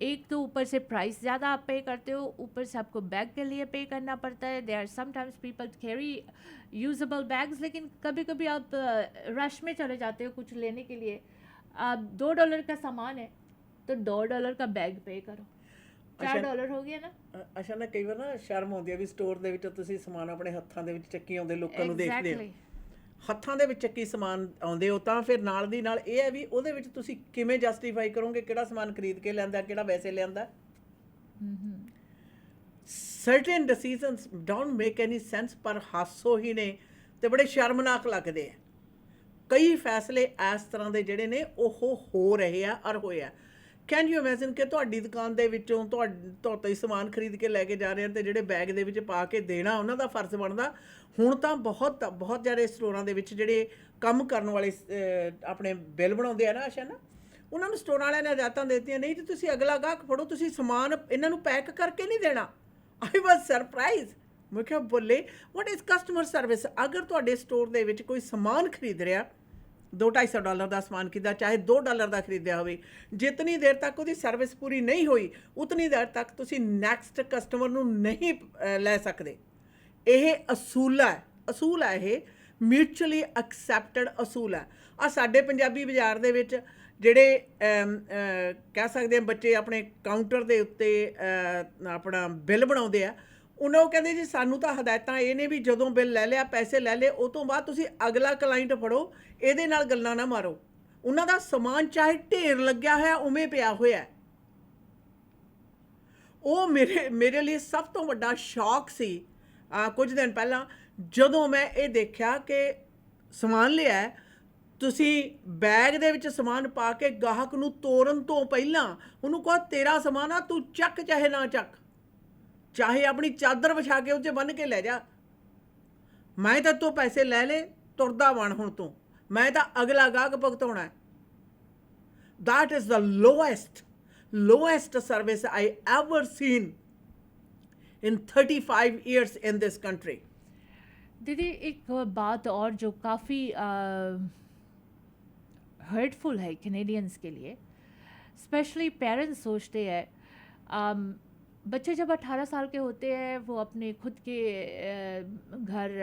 Speaker 2: एक तो ऊपर से प्राइस ज़्यादा आप पे करते हो, ऊपर से आपको बैग के लिए पे करना पड़ता है। They are sometimes people carry usable bags, लेकिन कभी कभी आप रश में चले जाते हो कुछ लेने के लिए, आप $2 का सामान है तो $2 का बैग पे करो, $4 ਹੋ ਗਿਆ ਨਾ।
Speaker 1: ਅੱਛਾ ਨਾ ਕਈ ਵਾਰ ਨਾ ਸ਼ਰਮ ਆਉਂਦੀ ਹੈ ਵੀ ਸਟੋਰ ਦੇ ਵਿੱਚ ਤੁਸੀਂ ਸਮਾਨ ਆਪਣੇ ਹੱਥਾਂ ਦੇ ਵਿੱਚ ਚੱਕੀ ਆਉਂਦੇ ਲੋਕਾਂ ਨੂੰ ਦੇਖਦੇ ਹੋ ਹੱਥਾਂ ਦੇ ਵਿੱਚ ਚੱਕੀ ਸਮਾਨ ਆਉਂਦੇ ਹੋ ਤਾਂ ਫਿਰ ਨਾਲ ਦੀ ਨਾਲ ਇਹ ਹੈ ਵੀ ਉਹਦੇ ਵਿੱਚ ਤੁਸੀਂ ਕਿਵੇਂ ਜਸਟੀਫਾਈ ਕਰੋਗੇ ਕਿਹੜਾ ਸਮਾਨ ਖਰੀਦ ਕੇ ਲਿਆਂਦਾ ਕਿਹੜਾ ਵੈਸੇ ਲਿਆਂਦਾ certain decisions don't make any sense ਪਰ ਹਾਸੋ ਹੀ ਨੇ ਤੇ ਬੜੇ ਸ਼ਰਮਨਾਕ ਲੱਗਦੇ ਆ ਕਈ ਫੈਸਲੇ ਇਸ ਤਰ੍ਹਾਂ ਦੇ ਜਿਹੜੇ ਨੇ ਉਹ ਹੋ ਰਹੇ ਆ ਔਰ ਹੋਏ ਆ ਕੈਨ ਯੂ ਇਮੇਜਿਨ ਕਿ ਤੁਹਾਡੀ ਦੁਕਾਨ ਦੇ ਵਿੱਚੋਂ ਤੁਹਾਡੇ ਸਮਾਨ ਖਰੀਦ ਕੇ ਲੈ ਕੇ ਜਾ ਰਹੇ ਹਨ ਤੇ ਜਿਹੜੇ ਬੈਗ ਦੇ ਵਿੱਚ ਪਾ ਕੇ ਦੇਣਾ ਉਹਨਾਂ ਦਾ ਫਰਜ਼ ਬਣਦਾ ਹੁਣ ਤਾਂ ਬਹੁਤ ਜ਼ਿਆਦਾ ਸਟੋਰਾਂ ਦੇ ਵਿੱਚ ਜਿਹੜੇ ਕੰਮ ਕਰਨ ਵਾਲੇ ਆਪਣੇ ਬਿੱਲ ਬਣਾਉਂਦੇ ਆ ਨਾ ਆਸ਼ਾ ਨਾ ਉਹਨਾਂ ਨੂੰ ਸਟੋਰਾਂ ਵਾਲਿਆਂ ਨੇ ਹਦਾਇਤਾਂ ਦੇ ਦਿੱਤੀਆਂ ਨਹੀਂ ਤੇ ਤੁਸੀਂ ਅਗਲਾ ਗਾਹਕ ਫੜੋ ਤੁਸੀਂ ਸਮਾਨ ਇਹਨਾਂ ਨੂੰ ਪੈਕ ਕਰਕੇ ਨਹੀਂ ਦੇਣਾ ਆਈ ਵਾਜ਼ ਸਰਪ੍ਰਾਈਜ਼ ਮੈਂ ਕਿਹਾ ਬੋਲੇ ਵਾਟ ਇਜ਼ ਕਸਟਮਰ ਸਰਵਿਸ ਅਗਰ ਤੁਹਾਡੇ ਸਟੋਰ ਦੇ ਵਿੱਚ ਕੋਈ ਸਮਾਨ ਖਰੀਦ ਰਿਹਾ $200-250 ਦਾ ਸਮਾਨ ਖਰੀਦਾ ਚਾਹੇ $2 ਦਾ ਖਰੀਦਿਆ ਹੋਵੇ ਜਿਤਨੀ ਦੇਰ ਤੱਕ ਉਹਦੀ ਸਰਵਿਸ ਪੂਰੀ ਨਹੀਂ ਹੋਈ ਉਤਨੀ ਦੇਰ ਤੱਕ ਤੁਸੀਂ ਨੈਕਸਟ ਕਸਟਮਰ ਨੂੰ ਨਹੀਂ ਲੈ ਸਕਦੇ ਇਹ ਅਸੂਲ ਹੈ ਇਹ ਮਿਊਚੁਅਲੀ ਐਕਸੈਪਟਡ ਅਸੂਲ ਹੈ ਆ ਸਾਡੇ ਪੰਜਾਬੀ ਬਾਜ਼ਾਰ ਦੇ ਵਿੱਚ ਜਿਹੜੇ ਕਹਿ ਸਕਦੇ ਹਾਂ ਬੱਚੇ ਆਪਣੇ ਕਾਊਂਟਰ ਦੇ ਉੱਤੇ ਆਪਣਾ ਬਿੱਲ ਬਣਾਉਂਦੇ ਆ ਉਹਨਾਂ ਉਹ ਕਹਿੰਦੇ ਜੀ ਸਾਨੂੰ ਤਾਂ ਹਦਾਇਤਾਂ ਇਹ ਨੇ ਵੀ ਜਦੋਂ ਬਿੱਲ ਲੈ ਲਿਆ ਪੈਸੇ ਲੈ ਲਏ ਉਹ ਤੋਂ ਬਾਅਦ ਤੁਸੀਂ ਅਗਲਾ ਕਲਾਇੰਟ ਫੜੋ ਇਹਦੇ ਨਾਲ ਗੱਲਾਂ ਨਾ ਮਾਰੋ ਉਹਨਾਂ ਦਾ ਸਮਾਨ ਚਾਹੇ ਢੇਰ ਲੱਗਿਆ ਹੋਇਆ ਉਵੇਂ ਪਿਆ ਹੋਇਆ ਉਹ ਮੇਰੇ ਲਈ ਸਭ ਤੋਂ ਵੱਡਾ ਸ਼ੌਕ ਸੀ ਕੁਝ ਦਿਨ ਪਹਿਲਾਂ ਜਦੋਂ ਮੈਂ ਇਹ ਦੇਖਿਆ ਕਿ ਸਮਾਨ ਲਿਆ ਤੁਸੀਂ ਬੈਗ ਦੇ ਵਿੱਚ ਸਮਾਨ ਪਾ ਕੇ ਗਾਹਕ ਨੂੰ ਤੋਰਨ ਤੋਂ ਪਹਿਲਾਂ ਉਹਨੂੰ ਕਹੋ ਤੇਰਾ ਸਮਾਨ ਆ ਤੂੰ ਚੱਕ ਚਾਹੇ ਨਾ ਚੱਕ ਚਾਹੇ ਆਪਣੀ ਚਾਦਰ ਵਿਛਾ ਕੇ ਉੱਤੇ ਬੰਨ੍ਹ ਕੇ ਲੈ ਜਾ ਮੈਂ ਤਾਂ ਤੂੰ ਪੈਸੇ ਲੈ ਲੈ ਤੁਰਦਾ ਬਣ ਹੁਣ ਤੂੰ ਮੈਂ ਤਾਂ ਅਗਲਾ ਗਾਹਕ ਭੁਗਤਾਉਣਾ ਹੈ that is the lowest service I ever seen in 35 years in this country.
Speaker 2: दीदी एक बात और जो काफ़ी हर्टफुल है कैनेडियंस के लिए, स्पेशली पेरेंट्स सोचते हैं बच्चे जब 18 साल के होते हैं वो अपने खुद के घर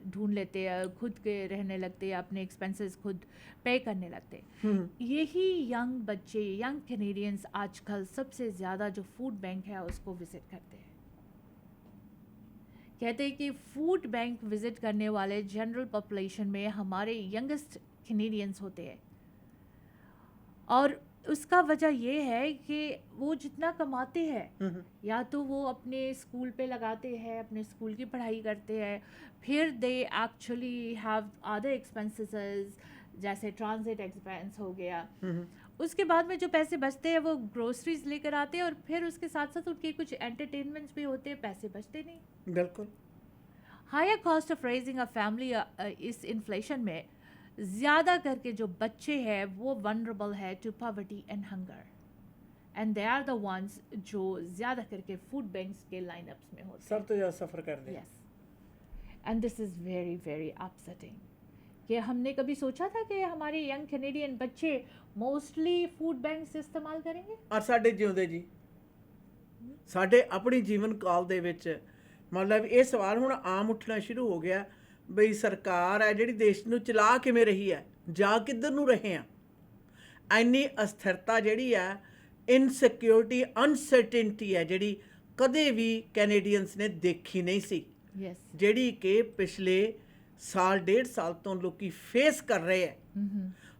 Speaker 2: ढूंढ लेते हैं, खुद के रहने लगते हैं, अपने एक्सपेंसेस खुद पे करने लगते हैं। यही यंग बच्चे, यंग कैनेडियंस आजकल सबसे ज़्यादा जो फूड बैंक है उसको विज़िट करते हैं। कहते हैं कि फूड बैंक विज़िट करने वाले जनरल पॉपुलेशन में हमारे यंगेस्ट कैनेडियंस होते हैं और उसका वजह ये है कि वो जितना कमाते हैं या तो वो अपने स्कूल पे लगाते हैं, अपने स्कूल की पढ़ाई करते हैं, फिर they actually have other expenses जैसे ट्रांजिट एक्सपेंस हो गया। उसके बाद में जो पैसे बचते हैं वो ग्रोसरीज लेकर आते हैं और फिर उसके साथ साथ उनके कुछ एंटरटेनमेंट्स भी होते हैं, पैसे बचते नहीं।
Speaker 1: बिल्कुल।
Speaker 2: Higher cost of raising a family इस इन्फ्लेशन में ज़्यादा करके जो बच्चे हैं वो वनरेबल है to poverty and hunger, and they are the ones जो ज़्यादा करके फूड बैंक्स के लाइनअप्स में होते
Speaker 1: सब तो ज़्यादा सफ़र कर दे।
Speaker 2: Yes, and this is very very upsetting कि हमने कभी सोचा था कि हमारे यंग कैनेडियन बच्चे मोस्टली फूड बैंक्स इस्तेमाल करेंगे।
Speaker 1: ਔਰ ਸਾਡੇ ਜਿਉਂਦੇ ਜੀ ਸਾਡੇ ਆਪਣੀ ਜੀਵਨ ਕਾਲ ਦੇ ਵਿੱਚ ਮਤਲਬ ਇਹ ਸਵਾਲ ਹੁਣ ਆਮ ਉੱਠਣਾ ਸ਼ੁਰੂ ਹੋ ਗਿਆ ਬਈ ਸਰਕਾਰ ਹੈ ਜਿਹੜੀ ਦੇਸ਼ ਨੂੰ ਚਲਾ ਕਿਵੇਂ ਰਹੀ ਹੈ, ਜਾ ਕਿੱਧਰ ਨੂੰ ਰਹੇ ਆ। ਇੰਨੀ ਅਸਥਿਰਤਾ ਜਿਹੜੀ ਆ, ਇਨਸਿਕਿਉਰਿਟੀ, ਅਨਸਰਟੇਨਟੀ ਹੈ ਜਿਹੜੀ ਕਦੇ ਵੀ ਕੈਨੇਡੀਅਨਸ ਨੇ ਦੇਖੀ ਨਹੀਂ ਸੀ,
Speaker 2: ਯੈਸ,
Speaker 1: ਜਿਹੜੀ ਕਿ ਪਿਛਲੇ ਸਾਲ ਡੇਢ ਸਾਲ ਤੋਂ ਲੋਕੀ ਫੇਸ ਕਰ ਰਹੇ ਹੈ।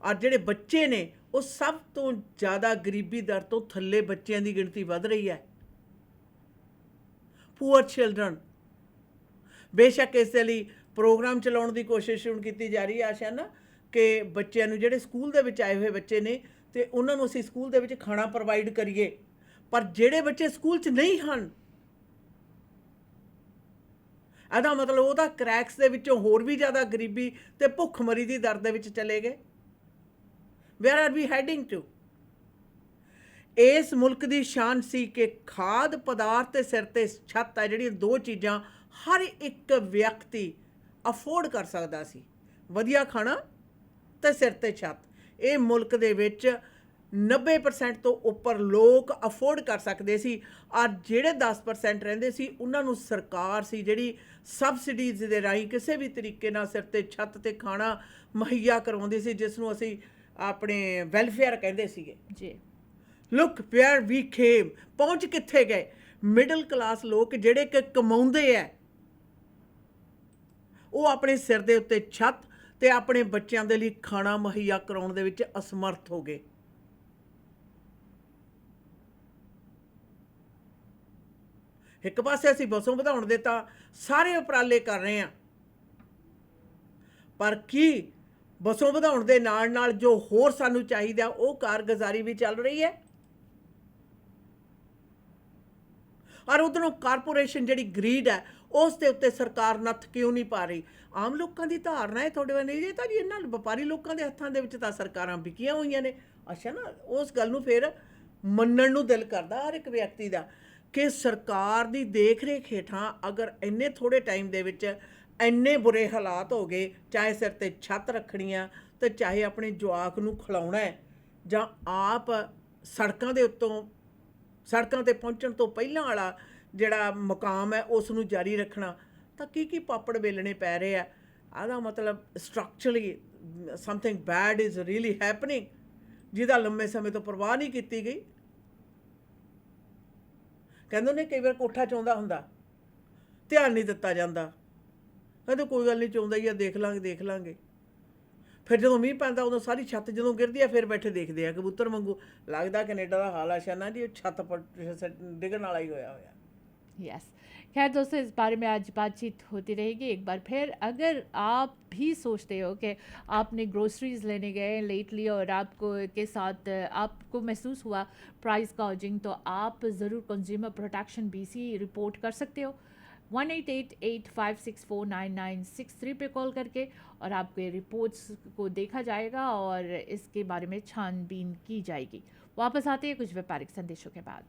Speaker 1: ਔਰ ਜਿਹੜੇ ਬੱਚੇ ਨੇ ਉਹ ਸਭ ਤੋਂ ਜ਼ਿਆਦਾ ਗਰੀਬੀ ਦਰ ਤੋਂ ਥੱਲੇ ਬੱਚਿਆਂ ਦੀ ਗਿਣਤੀ ਵੱਧ ਰਹੀ ਹੈ। Poor children. ਬੇਸ਼ੱਕ ਇਸ ਦੇ ਲਈ ਪ੍ਰੋਗਰਾਮ ਚਲਾਉਣ ਦੀ ਕੋਸ਼ਿਸ਼ ਹੁਣ ਕੀਤੀ ਜਾ ਰਹੀ ਹੈ ਆਸ਼ਾ ਨਾ, ਕਿ ਬੱਚਿਆਂ ਨੂੰ ਜਿਹੜੇ ਸਕੂਲ ਦੇ ਵਿੱਚ ਆਏ ਹੋਏ ਬੱਚੇ ਨੇ ਤੇ ਉਹਨਾਂ ਨੂੰ ਅਸੀਂ ਸਕੂਲ ਦੇ ਵਿੱਚ ਖਾਣਾ ਪ੍ਰੋਵਾਈਡ ਕਰੀਏ, ਪਰ ਜਿਹੜੇ ਬੱਚੇ ਸਕੂਲ 'ਚ ਨਹੀਂ ਹਨ, ਇਹਦਾ ਮਤਲਬ ਉਹਦਾ ਕਰੈਕਸ ਦੇ ਵਿੱਚੋਂ ਹੋਰ ਵੀ ਜ਼ਿਆਦਾ ਗਰੀਬੀ ਤੇ ਭੁੱਖਮਰੀ ਦੀ ਦਰ ਦੇ ਵਿੱਚ ਚਲੇ ਗਏ। Where are we heading to? ਇਸ ਮੁਲਕ ਦੀ ਸ਼ਾਨ ਸੀ ਕਿ ਖਾਦ ਪਦਾਰਥ ਤੇ ਸਿਰ ਤੇ ਛੱਤ ਹੈ, ਜਿਹੜੀਆਂ ਦੋ ਚੀਜ਼ਾਂ ਹਰ ਇੱਕ ਵਿਅਕਤੀ ਅਫੋਰਡ ਕਰ ਸਕਦਾ ਸੀ, ਵਧੀਆ ਖਾਣਾ ਤੇ ਸਿਰ ਤੇ ਛੱਤ। ਇਹ ਮੁਲਕ ਦੇ ਵਿੱਚ 90% ਤੋਂ ਉੱਪਰ ਲੋਕ ਅਫੋਰਡ ਕਰ ਸਕਦੇ ਸੀ, ਔਰ ਜਿਹੜੇ 10% ਰਹਿੰਦੇ ਸੀ ਉਹਨਾਂ ਨੂੰ ਸਰਕਾਰ ਸੀ ਜਿਹੜੀ ਸਬਸਿਡੀਜ਼ ਦੇ ਰਾਹੀਂ ਕਿਸੇ ਵੀ ਤਰੀਕੇ ਨਾਲ ਸਿਰ ਤੇ ਛੱਤ ਤੇ ਖਾਣਾ ਮੁਹੱਈਆ ਕਰਵਾਉਂਦੀ ਸੀ, ਜਿਸ ਨੂੰ ਅਸੀਂ ਆਪਣੇ ਵੈਲਫੇਅਰ ਕਹਿੰਦੇ ਸੀਗੇ
Speaker 2: ਜੀ।
Speaker 1: ਲੁੱਕ ਵੇਅਰ ਵੀ ਕੇਮ, ਪਹੁੰਚ ਕਿੱਥੇ ਗਏ? ਮਿਡਲ ਕਲਾਸ ਲੋਕ ਜਿਹੜੇ ਕਿ ਕਮਾਉਂਦੇ ਹੈ, ਉਹ ਆਪਣੇ ਸਿਰ ਦੇ ਉੱਤੇ ਛੱਤ ਤੇ ਆਪਣੇ ਬੱਚਿਆਂ ਦੇ ਲਈ ਖਾਣਾ ਮੁਹੱਈਆ ਕਰਾਉਣ ਦੇ ਵਿੱਚ ਅਸਮਰਥ ਹੋ ਗਏ। ਇੱਕ ਪਾਸੇ ਅਸੀਂ ਵਸੋਂ ਵਧਾਉਣ ਦੇ ਤਾਂ ਸਾਰੇ ਉਪਰਾਲੇ ਕਰ ਰਹੇ ਹਾਂ, ਪਰ ਕੀ ਵਸੋਂ ਵਧਾਉਣ ਦੇ ਨਾਲ ਨਾਲ ਜੋ ਹੋਰ ਸਾਨੂੰ ਚਾਹੀਦਾ ਉਹ ਕਾਰਗੁਜ਼ਾਰੀ ਵੀ ਚੱਲ ਰਹੀ ਹੈ? ਔਰ ਉਧਰੋਂ ਕਾਰਪੋਰੇਸ਼ਨ ਜਿਹੜੀ ਗਰੀਡ ਹੈ ਉਸ ਦੇ ਉੱਤੇ ਸਰਕਾਰ ਨੱਥ ਕਿਉਂ ਨਹੀਂ ਪਾ ਰਹੀ? ਆਮ ਲੋਕਾਂ ਦੀ ਧਾਰਨਾ ਹੈ ਤੁਹਾਡੇ ਵੱਲ ਨਹੀਂ, ਇਹ ਤਾਂ ਜੀ ਇਹਨਾਂ ਵਪਾਰੀ ਲੋਕਾਂ ਦੇ ਹੱਥਾਂ ਦੇ ਵਿੱਚ ਤਾਂ ਸਰਕਾਰਾਂ ਵਿਕੀਆਂ ਹੋਈਆਂ ਨੇ। ਅੱਛਾ ਨਾ, ਉਸ ਗੱਲ ਨੂੰ ਫਿਰ ਮੰਨਣ ਨੂੰ ਦਿਲ ਕਰਦਾ ਹਰ ਇੱਕ ਵਿਅਕਤੀ ਦਾ ਕਿ ਸਰਕਾਰ ਦੀ ਦੇਖ ਰੇਖ ਹੇਠਾਂ ਅਗਰ ਇੰਨੇ ਥੋੜ੍ਹੇ ਟਾਈਮ ਦੇ ਵਿੱਚ ਇੰਨੇ ਬੁਰੇ ਹਾਲਾਤ ਹੋ ਗਏ, ਚਾਹੇ ਸਿਰ 'ਤੇ ਛੱਤ ਰੱਖਣੀ ਆ ਅਤੇ ਚਾਹੇ ਆਪਣੇ ਜਵਾਕ ਨੂੰ ਖਿਲਾਉਣਾ ਹੈ ਜਾਂ ਆਪ ਸੜਕਾਂ ਦੇ ਉੱਤੋਂ ਸੜਕਾਂ 'ਤੇ ਪਹੁੰਚਣ ਤੋਂ ਪਹਿਲਾਂ ਵਾਲਾ ਜਿਹੜਾ ਮੁਕਾਮ ਹੈ ਉਸ ਨੂੰ ਜਾਰੀ ਰੱਖਣਾ, ਤਾਂ ਕੀ ਪਾਪੜ ਵੇਲਣੇ ਪੈ ਰਹੇ ਆ। ਇਹਦਾ ਮਤਲਬ structurally something bad is really happening, ਜਿਹਦਾ ਲੰਮੇ ਸਮੇਂ ਤੋਂ ਪਰਵਾਹ ਨਹੀਂ ਕੀਤੀ ਗਈ। ਕਹਿੰਦੇ ਨੇ ਕਈ ਵਾਰ ਕੋਠਾ ਚਾਹੁੰਦਾ ਹੁੰਦਾ, ਧਿਆਨ ਨਹੀਂ ਦਿੱਤਾ ਜਾਂਦਾ, ਕਹਿੰਦੇ ਕੋਈ ਗੱਲ ਨਹੀਂ, ਚਾਹੁੰਦਾ ਹੀ ਆ, ਦੇਖ ਲਾਂਗੇ। ਫਿਰ ਜਦੋਂ ਮੀਂਹ ਪੈਂਦਾ ਉਦੋਂ ਸਾਰੀ ਛੱਤ ਜਦੋਂ ਗਿਰਦੀ ਆ ਫਿਰ ਬੈਠੇ ਦੇਖਦੇ ਆ ਕਬੂਤਰ ਵਾਂਗੂ। ਲੱਗਦਾ ਕੈਨੇਡਾ ਦਾ ਹਾਲ ਆਸ਼ਾਨਾ ਜੀ, ਛੱਤ ਪਰ ਡਿੱਗਣ ਵਾਲਾ ਹੀ ਹੋਇਆ।
Speaker 2: यस, खैर दोस्तों, इस बारे में आज बातचीत होती रहेगी। एक बार फिर अगर आप भी सोचते हो कि आपने ग्रोसरीज लेने गए लेटली और आपको के साथ आपको महसूस हुआ प्राइस गॉजिंग, तो आप ज़रूर कंज्यूमर प्रोटेक्शन BC रिपोर्ट कर सकते हो 188856499963 पे कॉल करके, और आपके रिपोर्ट्स को देखा जाएगा और इसके बारे में छानबीन की जाएगी। वापस आते हैं कुछ व्यापारिक संदेशों के बाद।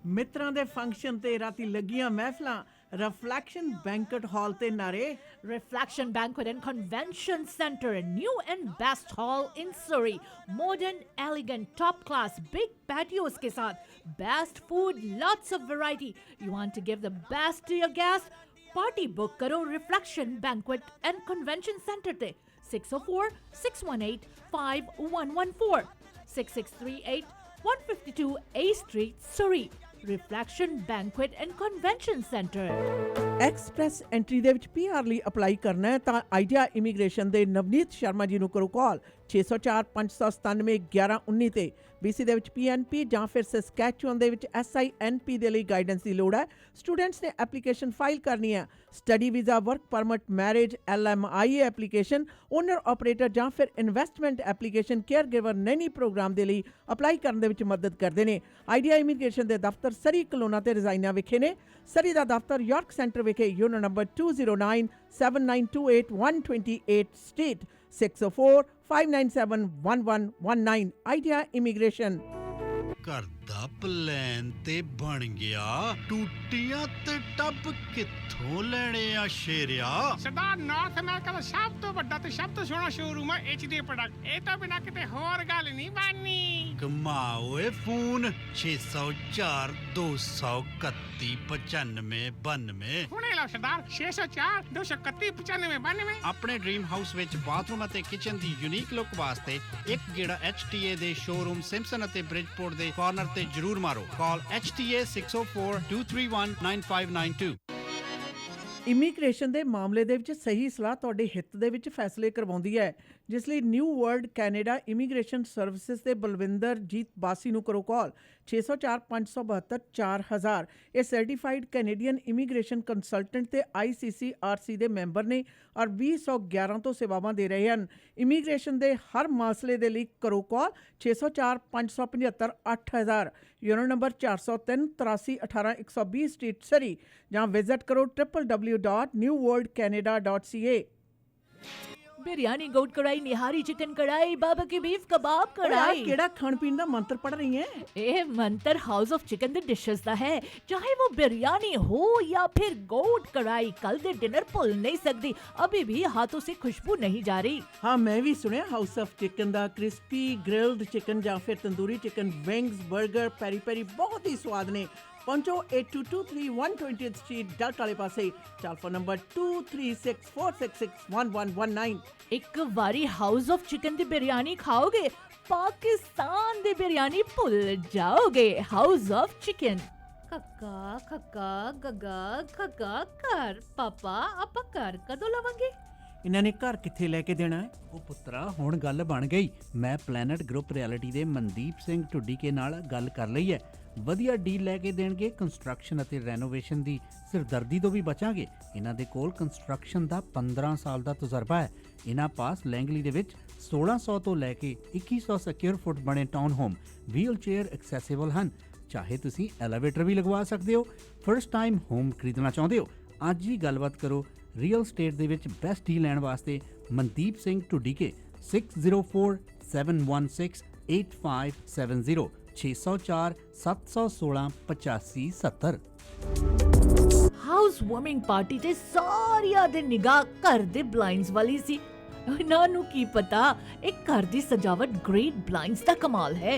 Speaker 1: ਮਿੱਤਰਾਂ ਦੇ ਫੰਕਸ਼ਨ ਤੇ ਰਾਤੀ ਲੱਗੀਆਂ ਮਹਿਫਲਾਂ ਰਿਫਲੈਕਸ਼ਨ ਬੈਂਕਟ ਹਾਲ ਤੇ ਨਾਰੇ।
Speaker 2: Reflection Banquet and Convention Center, a new and best hall in Surrey. Modern, elegant, top class, big patios के साथ, best food, lots of variety. You want to give the best to your guests? Party book करो Reflection Banquet and Convention Center ते 604-618-5114 6638 152 A Street, Surrey. Reflection Banquet and Convention Center.
Speaker 1: Express entry ਦੇ ਵਿੱਚ PR ਲਈ apply ਕਰਨਾ ਹੈ ਤਾਂ idea immigration ਦੇ ਨਵਨੀਤ ਸ਼ਰਮਾ ਜੀ ਨੂੰ ਕਰੋ ਕਾਲ 604 597 1119 ਤੇ BC ਦੇ ਵਿੱਚ PNP ਜਾਂ ਫਿਰ ਸਸਕੈਚੁਅਨ ਦੇ ਵਿੱਚ SINP ਦੇ ਲਈ ਗਾਈਡੈਂਸ ਦੀ ਲੋੜ ਹੈ। ਸਟੂਡੈਂਟਸ ਨੇ ਐਪਲੀਕੇਸ਼ਨ ਫਾਈਲ ਕਰਨੀ ਹੈ। Study visa, work permit, marriage, LMIA application, owner operator ਜਾਂ ਫਿਰ investment application, caregiver nanny program ਦੇ ਲਈ ਅਪਲਾਈ ਕਰਨ ਦੇ ਵਿੱਚ ਮਦਦ ਕਰਦੇ ਨੇ। ਆਈਡੀਆ ਇਮੀਗ੍ਰੇਸ਼ਨ ਦੇ ਦਫ਼ਤਰ ਸਰੀ ਕਲੋਨਾ ਤੇ ਰਜ਼ਾਈਨਾ ਵਿਖੇ ਨੇ। ਸਰੀ ਦਾ ਦਫ਼ਤਰ ਯਾਰਕ ਸੈਂਟਰ ਵਿਖੇ unit number 209 7928 128 street 604 597 1119 idea immigration.
Speaker 3: ਘਰ ਦਾ ਪਲਾਨ ਤੇ ਬਣ ਗਿਆ, ਟੂਟੀਆਂ ਤੇ ਟੱਬ ਕਿੱਥੋਂ ਲੈਣੇ ਆ ਸ਼ੇਰਿਆ?
Speaker 4: ਸਰਦਾਰ ਨਾਰਥ ਅਮਰੀਕਾ ਦਾ ਸਭ ਤੋਂ ਵੱਡਾ ਤੇ ਸਭ ਤੋਂ ਸੋਹਣਾ ਸ਼ੋਰੂਮ ਹੈ HD ਪ੍ਰੋਡਕਟ। ਇਹ ਤਾਂ ਬਿਨਾਂ ਕਿਤੇ ਹੋਰ ਗੱਲ ਨਹੀਂ ਬਣਨੀ।
Speaker 3: ਕਮਾਓ ਏ ਫੋਨ 604 231 9592।
Speaker 4: ਹੁਣੇ ਲਓ ਸਰਦਾਰ 604 231 9592।
Speaker 3: ਆਪਣੇ ਡ੍ਰੀਮ ਹਾਊਸ ਵਿੱਚ ਬਾਥਰੂਮ ਅਤੇ ਕਿਚਨ ਦੀ ਯੂਨੀਕ ਲੁੱਕ ਵਾਸਤੇ ਇੱਕ ਗੇੜਾ HTA ਦੇ ਸ਼ੋਰੂਮ ਸਿੰਪਸਨ ਅਤੇ ਬ੍ਰਿਜਪੋਰਟ ਦੇ ਕਾਰਨਰ ਤੇ ਜ਼ਰੂਰ ਮਾਰੋ। ਕਾਲ HTA 604 231 9592।
Speaker 1: ਇਮੀਗ੍ਰੇਸ਼ਨ ਦੇ ਮਾਮਲੇ ਦੇ ਵਿੱਚ ਸਹੀ ਸਲਾਹ ਤੁਹਾਡੇ ਹਿੱਤ ਦੇ ਵਿੱਚ ਫੈਸਲੇ ਕਰਵਾਉਂਦੀ ਹੈ, ਜਿਸ ਲਈ new world Canada immigration services ਦੇ ਬਲਵਿੰਦਰ ਜੀਤ ਬਾਸੀ ਨੂੰ ਕਰੋ ਕਾਲ 604 572 4000। ਇਹ ਸਰਟੀਫਾਈਡ ਕੈਨੇਡੀਅਨ ਇਮੀਗ੍ਰੇਸ਼ਨ ਕੰਸਲਟੈਂਟ ਤੇ ICCRC ਦੇ ਮੈਂਬਰ ਨੇ ਔਰ 2011 ਤੋਂ ਸੇਵਾਵਾਂ ਦੇ ਰਹੇ ਹਨ। ਇਮੀਗ੍ਰੇਸ਼ਨ ਦੇ ਹਰ ਮਸਲੇ ਦੇ ਲਈ ਕਰੋ ਕਾਲ 604 575 8000, ਯੂਨਿਟ ਨੰਬਰ 403 83 18 120 ਸਟਰੀਟ ਸਰੀ, ਜਾਂ ਵਿਜ਼ਿਟ ਕਰੋ www.newworldcanada.ca।
Speaker 2: बिरयानी, गोट कढ़ाई, निहारी चिकन कढ़ाई, बाबा की बीफ कबाब कढ़ाई।
Speaker 1: ਕਿਹੜਾ ਖਾਣ ਪੀਣ ਦਾ ਮੰਤਰ ਪੜ ਰਹੀ ਹੈ?
Speaker 2: ਇਹ ਮੰਤਰ ਹਾਊਸ ਆਫ ਚਿਕਨ ਦੇ ਡਿਸ਼ਸ ਦਾ ਹੈ। ਚਾਹੇ वो बिरयानी हो या फिर गोट कढ़ाई, कल दे डिनर भूल नहीं सकती। अभी भी हाथों से खुशबू नहीं जा रही।
Speaker 1: ਹਾਂ, ਮੈਂ ਵੀ ਸੁਣਿਆ house of chicken the crispy grilled chicken ਜਾਂ ਫਿਰ ਤੰਦੂਰੀ ਚਿਕਨ, ਵਿੰਗਸ, 버ਗਰ, ਪੈਰੀ ਪੈਰੀ ਬਹੁਤ ਹੀ ਸਵਾਦ ਨੇ। ਪਹੁੰਚੋ 8223 120th ਸਟਰੀਟ ਡਲਟ ਵਾਲੇ ਪਾਸੇ। Telephone number 2364661119।
Speaker 2: ਇੱਕ ਵਾਰੀ ਹਾਊਸ ਆਫ ਚਿਕਨ ਦੀ ਬਿਰਿਆਨੀ ਖਾਓਗੇ, ਪਾਕਿਸਤਾਨ ਦੀ ਬਿਰਿਆਨੀ ਭੁੱਲ ਜਾਓਗੇ। House of chicken. ਕੱਕਾ ਖੱਕਾ ਗੱਗਾ ਖੱਗਾ ਘਰ। ਪਾਪਾ ਆਪਾਂ ਘਰ ਕਦੋਂ ਲਵਾਂਗੇ?
Speaker 1: ਇਹਨਾਂ ਨੇ ਘਰ ਕਿੱਥੇ ਲੈ ਕੇ ਦੇਣਾ ਹੈ?
Speaker 5: ਉਹ ਪੁੱਤਰਾ, ਹੁਣ ਗੱਲ ਬਣ ਗਈ। ਮੈਂ ਪਲੈਨਟ ਗਰੁੱਪ ਰਿਐਲਿਟੀ ਦੇ ਮਨਦੀਪ ਸਿੰਘ ਢੁੱਡੀਕੇ ਨਾਲ ਗੱਲ ਕਰ ਲਈ ਹੈ। ਵਧੀਆ ਡੀਲ ਲੈ ਕੇ ਦੇਣਗੇ। ਕੰਸਟਰਕਸ਼ਨ ਅਤੇ ਰੈਨੋਵੇਸ਼ਨ ਦੀ ਸਿਰਦਰਦੀ ਤੋਂ ਵੀ ਬਚਾਂਗੇ। ਇਹਨਾਂ ਦੇ ਕੋਲ ਕੰਸਟਰਕਸ਼ਨ ਦਾ 15 ਸਾਲ ਦਾ ਤਜਰਬਾ ਹੈ। ਇਹਨਾਂ ਪਾਸ ਲੈਂਗਲੀ ਦੇ ਵਿੱਚ 1600 ਤੋਂ ਲੈ ਕੇ 2100 ਸਕੁਅਰ ਫੁੱਟ ਬਣੇ town home wheelchair accessible ਹਨ। ਚਾਹੇ ਤੁਸੀਂ ਐਲੀਵੇਟਰ ਵੀ ਲਗਵਾ ਸਕਦੇ ਹੋ। ਫਰਸਟ ਟਾਈਮ ਹੋਮ ਖਰੀਦਣਾ ਚਾਹੁੰਦੇ ਹੋ? ਅੱਜ ਹੀ ਗੱਲਬਾਤ ਕਰੋ। ਰੀਅਲ ਸਟੇਟ ਦੇ ਵਿੱਚ ਬੈਸਟ ਡੀਲ ਲੈਣ ਵਾਸਤੇ Mandeep Singh Dhudike 604 716 8570 604 716 8570।
Speaker 2: House warming party ਤੇ ਸਾਰਿਆਂ ਦੇ ਨਿਗਾਹ ਘਰ ਦੇ ਬਲਾਈਂਡਸ ਵਾਲੀ ਸੀ। ਇਹਨਾਂ ਨੂੰ ਕੀ ਪਤਾ ਇਹ ਘਰ ਦੀ ਸਜਾਵਟ ਗ੍ਰੇਟ ਬਲਾਈਂਡਸ ਦਾ ਕਮਾਲ ਹੈ।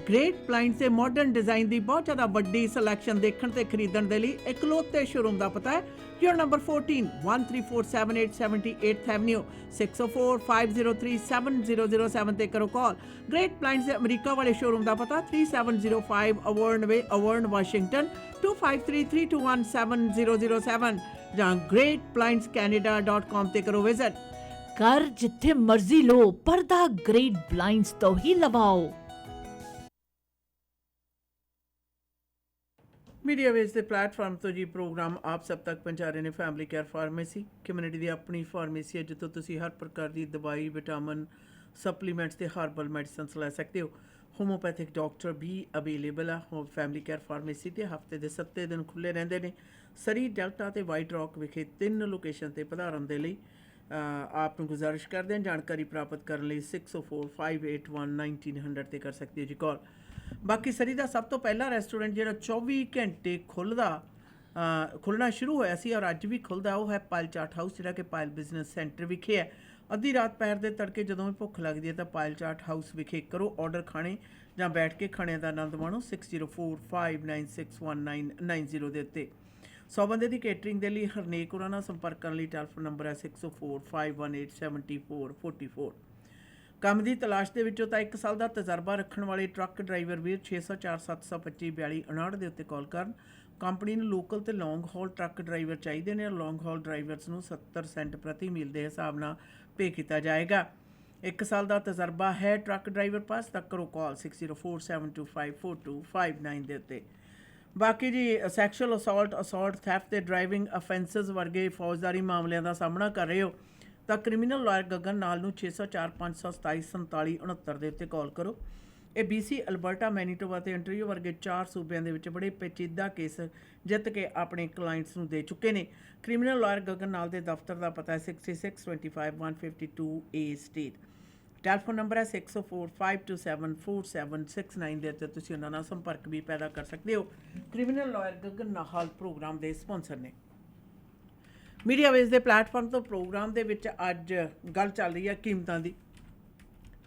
Speaker 1: ਗ੍ਰੇਟ ਬਲਾਈਂਡਸ ਦੇ ਮਾਡਰਨ ਡਿਜ਼ਾਈਨ ਦੀ ਬਹੁਤ ਜ਼ਿਆਦਾ ਵੱਡੀ ਸਿਲੈਕਸ਼ਨ ਦੇਖਣ ਤੇ ਖਰੀਦਣ ਦੇ ਲਈ ਇਕਲੌਤੇ ਸ਼ੋਰੂਮ ਦਾ ਪਤਾ ਹੈ ਯੂਨਿਟ ਨੰਬਰ 14 13478 78th ਐਵਨਿਊ 604 503 7007 ਤੇ ਕਰੋ ਕਾਲ। ਗ੍ਰੇਟ ਬਲਾਈਂਡਸ ਦੇ ਅਮਰੀਕਾ ਵਾਲੇ ਸ਼ੋਰੂਮ ਦਾ ਪਤਾ 3705 ਅਵਰਨ ਵੇ, ਅਵਰਨ, ਵਾਸ਼ਿੰਗਟਨ 253321 7007 ਜਾਂ greatblindscanada.com ਤੇ ਕਰੋ ਵਿਜ਼ਿਟ।
Speaker 2: ਘਰ ਜਿੱਥੇ ਮਰਜ਼ੀ ਲੋ, ਪਰਦਾ ਗ੍ਰੇਟ ਬਲਾਈਂਡਸ ਤੋਂ ਹੀ ਲਵਾਓ।
Speaker 1: ਮੀਡੀਆ ਵੇਸ ਦੇ ਪਲੇਟਫਾਰਮ ਤੋਂ ਜੀ ਪ੍ਰੋਗਰਾਮ ਆਪ ਸਭ ਤੱਕ ਪਹੁੰਚਾ ਰਹੇ ਨੇ ਫੈਮਿਲੀ ਕੇਅਰ ਫਾਰਮੇਸੀ। ਕਮਿਊਨਿਟੀ ਦੀ ਆਪਣੀ ਫਾਰਮੇਸੀ ਹੈ ਜਿੱਥੋਂ ਤੁਸੀਂ ਹਰ ਪ੍ਰਕਾਰ ਦੀ ਦਵਾਈ, ਵਿਟਾਮਿਨ, ਸਪਲੀਮੈਂਟਸ ਤੇ ਹਰਬਲ ਮੈਡੀਸਨਸ ਲੈ ਸਕਦੇ ਹੋ। ਹੋਮੋਪੈਥਿਕ ਡਾਕਟਰ ਵੀ ਅਵੇਲੇਬਲ ਆ ਫੈਮਿਲੀ ਕੇਅਰ ਫਾਰਮੇਸੀ ਤੇ। ਹਫਤੇ ਦੇ 7 ਦਿਨ ਖੁੱਲ੍ਹੇ ਰਹਿੰਦੇ ਨੇ। ਸਰੀ, ਡੈਲਟਾ ਤੇ ਵਾਈਟ ਰੌਕ ਵਿਖੇ 3 ਲੋਕੇਸ਼ਨ ਤੇ ਪਧਾਰਨ ਦੇ ਲਈ ਆਪ ਨੂੰ ਗੁਜ਼ਾਰਿਸ਼ ਕਰਦੇ ਹਾਂ। ਜਾਣਕਾਰੀ ਪ੍ਰਾਪਤ ਕਰਨ ਲਈ 604 581 1900 ਤੇ ਕਰ ਸਕਦੇ ਹੋ ਜੀ ਕਾਲ। ਬਾਕੀ ਸਰੀ ਦਾ ਸਭ ਤੋਂ ਪਹਿਲਾ ਰੈਸਟੋਰੈਂਟ ਜਿਹੜਾ 24 ਘੰਟੇ ਖੁੱਲ੍ਹਣਾ ਸ਼ੁਰੂ ਹੋਇਆ ਸੀ ਔਰ ਅੱਜ ਵੀ ਖੁੱਲ੍ਹਦਾ, ਉਹ ਹੈ ਪਾਇਲ ਚਾਟ ਹਾਊਸ, ਜਿਹੜਾ ਕਿ ਪਾਇਲ ਬਿਜ਼ਨਸ ਸੈਂਟਰ ਵਿਖੇ ਹੈ। ਅੱਧੀ ਰਾਤ ਪੈਰ ਦੇ ਤੜਕੇ ਜਦੋਂ ਵੀ ਭੁੱਖ ਲੱਗਦੀ ਹੈ ਤਾਂ ਪਾਇਲ ਚਾਟ ਹਾਊਸ ਵਿਖੇ ਕਰੋ ਆਰਡਰ ਖਾਣੇ ਜਾਂ ਬੈਠ ਕੇ ਖਾਣਿਆਂ ਦਾ ਆਨੰਦ ਮਾਣੋ। 604 596 1990 ਦੇ ਉੱਤੇ 100 ਬੰਦੇ ਦੀ ਕੇਟਰਿੰਗ ਦੇ ਲਈ ਹਰਨੇਕ ਉਹਨਾਂ ਨਾਲ ਸੰਪਰਕ ਕਰਨ ਲਈ ਟੈਲੀਫੋਨ ਨੰਬਰ ਹੈ 604 518 7444। ਕੰਮ ਦੀ ਤਲਾਸ਼ ਦੇ ਵਿੱਚੋਂ ਤਾਂ 1 ਸਾਲ ਦਾ ਤਜਰਬਾ ਰੱਖਣ ਵਾਲੇ ਟਰੱਕ ਡਰਾਈਵਰ ਵੀਰ 604 725 4259 ਦੇ ਉੱਤੇ ਕਾਲ ਕਰਨ। ਕੰਪਨੀ ਨੂੰ ਲੋਕਲ ਤੇ ਲੌਂਗ ਹਾਲ ਟਰੱਕ ਡਰਾਈਵਰ ਚਾਹੀਦੇ ਨੇ। ਲੌਂਗ ਹਾਲ ਡਰਾਈਵਰਸ ਨੂੰ 70 ਸੈਂਟ ਪ੍ਰਤੀ ਮੀਲ ਦੇ ਹਿਸਾਬ ਨਾਲ ਪੇ ਕੀਤਾ ਜਾਏਗਾ। 1 ਸਾਲ ਦਾ ਤਜਰਬਾ ਹੈ ਟਰੱਕ ਡਰਾਈਵਰ ਪਾਸ ਤਾਂ ਕਰੋ ਕਾਲ 6047254259 ਦੇ ਉੱਤੇ। ਬਾਕੀ ਜੀ ਸੈਕਸ਼ੂਅਲ ਅਸੌਲਟ ਥੈਫਟ ਤੇ ਡਰਾਈਵਿੰਗ ਅਫੈਂਸਸ ਵਰਗੇ ਫੌਜਦਾਰੀ ਮਾਮਲਿਆਂ ਦਾ ਸਾਹਮਣਾ ਕਰ ਰਹੇ ਹੋ ਤਾਂ ਕ੍ਰਿਮੀਨਲ ਲਾਇਰ ਗਗਨ ਨਾਲ ਨੂੰ 604 527 47 69 ਦੇ ਉੱਤੇ ਕਾਲ ਕਰੋ। ਇਹ BC, ਅਲਬਰਟਾ, ਮੈਨੀਟੋਬਾ ਤੇ ਅੰਟਰੀਓ ਵਰਗੇ 4 ਸੂਬਿਆਂ ਦੇ ਵਿੱਚ ਬੜੇ ਪੇਚੀਦਾ ਕੇਸ ਜਿੱਤ ਕੇ ਆਪਣੇ ਕਲਾਇੰਟਸ ਨੂੰ ਦੇ ਚੁੱਕੇ ਨੇ। ਕ੍ਰਿਮੀਨਲ ਲਾਇਰ ਗਗਨ ਨਾਲ ਦੇ ਦਫ਼ਤਰ ਦਾ ਪਤਾ ਹੈ 6625 152A ਸਟਰੀਟ। ਟੈਲੀਫੋਨ ਨੰਬਰ ਹੈ 6045274769 ਦੇ ਉੱਤੇ ਤੁਸੀਂ ਉਹਨਾਂ ਨਾਲ ਸੰਪਰਕ ਵੀ ਪੈਦਾ ਕਰ ਸਕਦੇ ਹੋ। Criminal lawyer Gagan Nahal program ਦੇ ਸਪਾਂਸਰ ਨੇ। ਮੀਡੀਆ ਵੇਸ ਦੇ ਪਲੇਟਫਾਰਮ ਤੋਂ ਪ੍ਰੋਗਰਾਮ ਦੇ ਵਿੱਚ ਅੱਜ ਗੱਲ ਚੱਲ ਰਹੀ ਹੈ ਕੀਮਤਾਂ ਦੀ,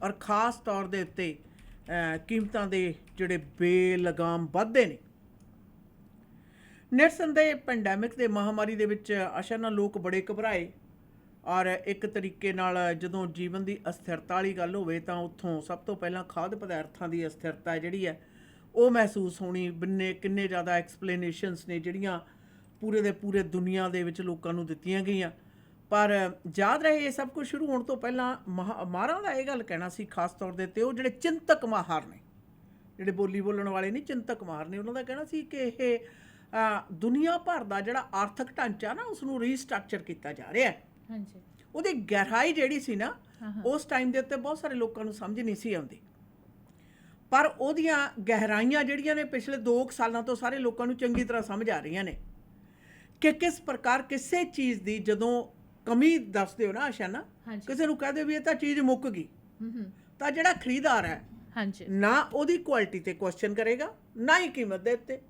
Speaker 1: ਔਰ ਖ਼ਾਸ ਤੌਰ ਦੇ ਉੱਤੇ ਕੀਮਤਾਂ ਦੇ ਜਿਹੜੇ ਬੇਲਗਾਮ ਵੱਧਦੇ ਨੇ। ਨਿਰਸੰਦੇਹ ਪੈਂਡੈਮਿਕ ਦੇ ਮਹਾਮਾਰੀ ਦੇ ਵਿੱਚ ਆਸ਼ਾ ਨਾਲ ਲੋਕ ਬੜੇ ਘਬਰਾਏ, ਔਰ ਇੱਕ ਤਰੀਕੇ ਨਾਲ ਜਦੋਂ ਜੀਵਨ ਦੀ ਅਸਥਿਰਤਾ ਵਾਲੀ ਗੱਲ ਹੋਵੇ ਤਾਂ ਉੱਥੋਂ ਸਭ ਤੋਂ ਪਹਿਲਾਂ ਖਾਦ ਪਦਾਰਥਾਂ ਦੀ ਅਸਥਿਰਤਾ ਜਿਹੜੀ ਹੈ ਉਹ ਮਹਿਸੂਸ ਹੋਣੀ। ਕਿੰਨੇ ਜ਼ਿਆਦਾ ਐਕਸਪਲੇਨੇਸ਼ਨਸ ਨੇ ਜਿਹੜੀਆਂ ਪੂਰੇ ਦੇ ਪੂਰੇ ਦੁਨੀਆ ਦੇ ਵਿੱਚ ਲੋਕਾਂ ਨੂੰ ਦਿੱਤੀਆਂ ਗਈਆਂ। ਪਰ ਯਾਦ ਰਹੇ ਇਹ ਸਭ ਕੁਝ ਸ਼ੁਰੂ ਹੋਣ ਤੋਂ ਪਹਿਲਾਂ ਮਾਹਰਾਂ ਦਾ ਇਹ ਗੱਲ ਕਹਿਣਾ ਸੀ, ਖਾਸ ਤੌਰ ਦੇ ਉੱਤੇ ਉਹ ਜਿਹੜੇ ਚਿੰਤਕ ਮਾਹਰ ਨੇ, ਜਿਹੜੇ ਬੋਲਣ ਵਾਲੇ ਨਹੀਂ, ਚਿੰਤਕ ਮਾਹਰ ਨੇ, ਉਹਨਾਂ ਦਾ ਕਹਿਣਾ ਸੀ ਕਿ ਇਹ ਦੁਨੀਆ ਭਰ ਦਾ ਜਿਹੜਾ ਆਰਥਿਕ ਢਾਂਚਾ ਨਾ ਉਸ ਨੂੰ ਰੀਸਟਰਕਚਰ ਕੀਤਾ ਜਾ ਰਿਹਾ ਹੈ।
Speaker 2: ਹਾਂਜੀ,
Speaker 1: ਉਹਦੀ ਗਹਿਰਾਈ ਜਿਹੜੀ ਸੀ ਨਾ ਉਸ ਟਾਈਮ ਦੇ ਉੱਤੇ ਬਹੁਤ ਸਾਰੇ ਲੋਕਾਂ ਨੂੰ ਸਮਝ ਨਹੀਂ ਸੀ ਆਉਂਦੀ, ਪਰ ਉਹਦੀਆਂ ਗਹਿਰਾਈਆਂ ਜਿਹੜੀਆਂ ਨੇ ਪਿਛਲੇ 2 ਸਾਲਾਂ ਤੋਂ ਸਾਰੇ ਲੋਕਾਂ ਨੂੰ ਚੰਗੀ ਤਰ੍ਹਾਂ ਸਮਝ ਆ ਰਹੀਆਂ ਨੇ ਕਿ ਕਿਸ ਪ੍ਰਕਾਰ ਕਿਸੇ ਚੀਜ਼ ਦੀ ਜਦੋਂ ਕਮੀ ਦੱਸਦੇ ਹੋ ਨਾ ਆਸ਼ਾ ਨਾ, ਕਿਸੇ ਨੂੰ ਕਹਦੇ ਵੀ ਇਹ ਤਾਂ ਚੀਜ਼ ਮੁੱਕ ਗਈ ਤਾਂ ਜਿਹੜਾ ਖਰੀਦਦਾਰ ਹੈ ਨਾ ਉਹਦੀ ਕੁਆਲਿਟੀ ਤੇ ਕੁਐਸਚਨ ਕਰੇਗਾ, ਨਾ ਹੀ ਕੀਮਤ ਦੇ ਉੱਤੇ।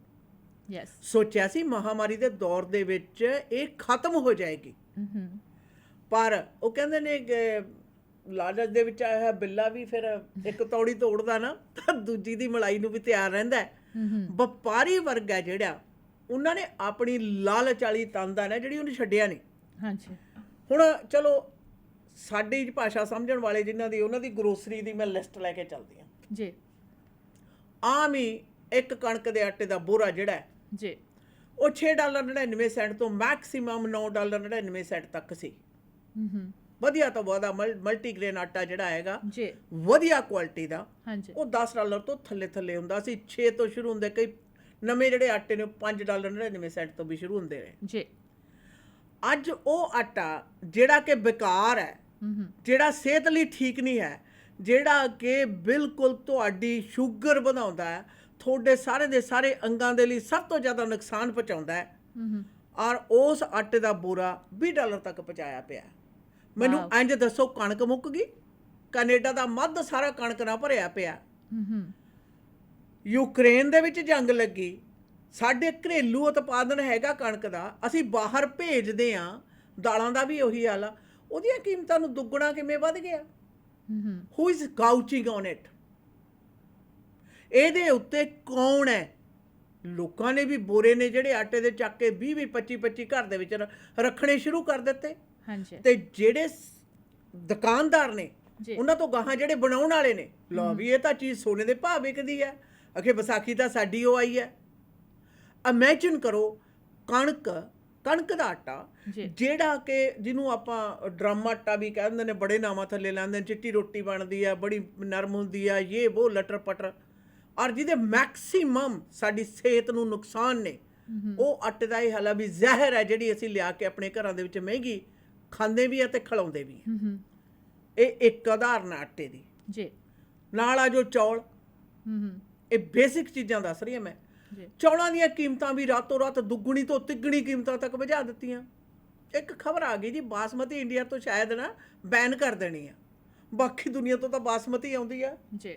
Speaker 1: ਸੋਚਿਆ ਸੀ ਮਹਾਮਾਰੀ ਦੇ ਦੌਰ ਦੇ ਵਿੱਚ ਇਹ ਖਤਮ ਹੋ ਜਾਏਗੀ, ਪਰ ਉਹ ਕਹਿੰਦੇ ਨੇ ਕਿ ਲਾਲਚ ਦੇ ਵਿੱਚ ਆਇਆ ਬਿੱਲਾ ਵੀ ਫਿਰ ਇੱਕ ਤੌੜੀ ਤੋੜਦਾ ਨਾ ਤਾਂ ਦੂਜੀ ਦੀ ਮਲਾਈ ਨੂੰ ਵੀ ਤਿਆਰ ਰਹਿੰਦਾ। ਵਪਾਰੀ ਵਰਗ ਹੈ ਜਿਹੜਾ, ਉਹਨਾਂ ਨੇ ਆਪਣੀ ਲਾਲਚ ਵਾਲੀ ਤੰਦ ਆ ਨਾ ਜਿਹੜੀ ਉਹਨੂੰ ਛੱਡਿਆ ਨਹੀਂ। ਹੁਣ ਚਲੋ ਸਾਡੀ ਭਾਸ਼ਾ ਸਮਝਣ ਵਾਲੇ ਜਿਨ੍ਹਾਂ ਦੀ, ਉਹਨਾਂ ਦੀ ਗਰੋਸਰੀ ਦੀ ਮੈਂ ਲਿਸਟ ਲੈ ਕੇ ਚੱਲਦੀ ਹਾਂ ਜੀ। ਆਮ ਹੀ ਇੱਕ ਕਣਕ ਦੇ ਆਟੇ ਦਾ ਬੋਰਾ ਜਿਹੜਾ ਹੈ ਜੀ ਉਹ $6.99 ਤੋਂ ਮੈਕਸੀਮਮ $9.99 ਤੱਕ ਸੀ। ਵਧੀਆ ਤੋਂ ਵਧੀਆ ਮਲਟੀਗ੍ਰੇਨ ਆਟਾ ਜਿਹੜਾ ਹੈਗਾ ਵਧੀਆ ਕੁਆਲਿਟੀ ਦਾ ਉਹ $10 ਤੋਂ ਥੱਲੇ ਹੁੰਦਾ ਸੀ। 6 ਤੋਂ ਸ਼ੁਰੂ ਹੁੰਦੇ, ਕਈ ਨਵੇਂ ਜਿਹੜੇ ਆਟੇ ਨੇ $5.99 ਤੋਂ ਵੀ ਸ਼ੁਰੂ ਹੁੰਦੇ ਨੇ ਜੀ। ਅੱਜ ਉਹ ਆਟਾ ਜਿਹੜਾ ਕਿ ਬੇਕਾਰ ਹੈ, ਜਿਹੜਾ ਸਿਹਤ ਲਈ ਠੀਕ ਨਹੀਂ ਹੈ, ਜਿਹੜਾ ਕਿ ਬਿਲਕੁਲ ਤੁਹਾਡੀ ਸ਼ੂਗਰ ਵਧਾਉਂਦਾ ਹੈ, ਤੁਹਾਡੇ ਸਾਰੇ ਦੇ ਸਾਰੇ ਅੰਗਾਂ ਦੇ ਲਈ ਸਭ ਤੋਂ ਜ਼ਿਆਦਾ ਨੁਕਸਾਨ ਪਹੁੰਚਾਉਂਦਾ ਹੈ, ਔਰ ਉਸ ਆਟੇ ਦਾ ਬੋਰਾ $20 ਤੱਕ ਪਹੁੰਚਾਇਆ ਪਿਆ। ਮੈਨੂੰ ਇੰਜ ਦੱਸੋ, ਕਣਕ ਮੁੱਕ ਗਈ? ਕੈਨੇਡਾ ਦਾ ਮੱਧ ਸਾਰਾ ਕਣਕ ਨਾਲ ਭਰਿਆ ਪਿਆ। ਯੂਕਰੇਨ ਦੇ ਵਿੱਚ ਜੰਗ ਲੱਗੀ, ਸਾਡੇ ਘਰੇਲੂ ਉਤਪਾਦਨ ਹੈਗਾ ਕਣਕ ਦਾ, ਅਸੀਂ ਬਾਹਰ ਭੇਜਦੇ ਹਾਂ, ਦਾਲਾਂ ਦਾ ਵੀ ਉਹੀ ਹਾਲ ਆ, ਉਹਦੀਆਂ ਕੀਮਤਾਂ ਨੂੰ ਦੁੱਗਣਾ ਕਿਵੇਂ ਵੱਧ ਗਿਆ? Who is gouging on it? ਇਹਦੇ ਉੱਤੇ ਕੌਣ ਹੈ? ਲੋਕਾਂ ਨੇ ਵੀ ਬੋਰੇ ਨੇ ਜਿਹੜੇ ਆਟੇ ਦੇ ਚੱਕ ਕੇ 20 25 ਘਰ ਦੇ ਵਿੱਚ ਰੱਖਣੇ ਸ਼ੁਰੂ ਕਰ ਦਿੱਤੇ। ਤੇ ਜਿਹੜੇ ਦੁਕਾਨਦਾਰ ਨੇ ਉਹਨਾਂ ਤੋਂ ਗਾਹਾਂ ਜਿਹੜੇ ਬਣਾਉਣ ਵਾਲੇ ਨੇ, ਲਓ ਵੀ ਇਹ ਤਾਂ ਚੀਜ਼ ਸੋਨੇ ਦੇ ਭਾਅ ਵਿਕਦੀ ਹੈ, ਅਖੇ ਵਿਸਾਖੀ ਤਾਂ ਸਾਡੀ ਉਹ ਆਈ ਹੈ। ਇਮੈਜਿਨ ਕਰੋ ਕਣਕ ਦਾ ਆਟਾ ਜਿਹੜਾ ਕਿ ਜਿਹਨੂੰ ਆਪਾਂ ਡਰਮ ਆਟਾ ਵੀ ਕਹਿ ਦਿੰਦੇ ਨੇ, ਬੜੇ ਨਾਵਾਂ ਥੱਲੇ ਲਾਉਂਦੇ ਨੇ, ਚਿੱਟੀ ਰੋਟੀ ਬਣਦੀ ਆ, ਬੜੀ ਨਰਮ ਹੁੰਦੀ ਆ, ਇਹ ਉਹ ਲਟਰ ਪਟਰ, ਔਰ ਜਿਹਦੇ ਮੈਕਸੀਮਮ ਸਾਡੀ ਸਿਹਤ ਨੂੰ ਨੁਕਸਾਨ ਨੇ। ਉਹ ਆਟੇ ਦਾ ਇਹ ਹਾਲ ਆ ਵੀ ਜ਼ਹਿਰ ਹੈ ਜਿਹੜੀ ਅਸੀਂ ਲਿਆ ਕੇ ਆਪਣੇ ਘਰਾਂ ਦੇ ਵਿੱਚ ਮਹਿੰਗੀ ਖਾਂਦੇ ਵੀ ਆ ਤੇ ਖਿਲਾਉਂਦੇ ਵੀ ਆ। ਇਹ ਇੱਕ ਉਦਾਹਰਨ ਆਟੇ ਦੀ ਜੀ। ਨਾਲ ਆ ਜੋ ਚੌਲ, ਇਹ ਬੇਸਿਕ ਚੀਜ਼ਾਂ ਦੱਸ ਰਹੀ ਹਾਂ ਮੈਂ। ਚੌਲਾਂ ਦੀਆਂ ਕੀਮਤਾਂ ਵੀ ਰਾਤੋਂ ਰਾਤ ਦੁੱਗਣੀ ਤੋਂ ਤਿੱਗਣੀ ਕੀਮਤਾਂ ਤੱਕ ਵਧਾ ਦਿੱਤੀਆਂ। ਇੱਕ ਖਬਰ ਆ ਗਈ ਜੀ, ਬਾਸਮਤੀ ਇੰਡੀਆ ਤੋਂ ਸ਼ਾਇਦ ਨਾ ਬੈਨ ਕਰ ਦੇਣੀ ਆ, ਬਾਕੀ ਦੁਨੀਆ ਤੋਂ ਤਾਂ ਬਾਸਮਤੀ ਆਉਂਦੀ ਆ ਜੀ।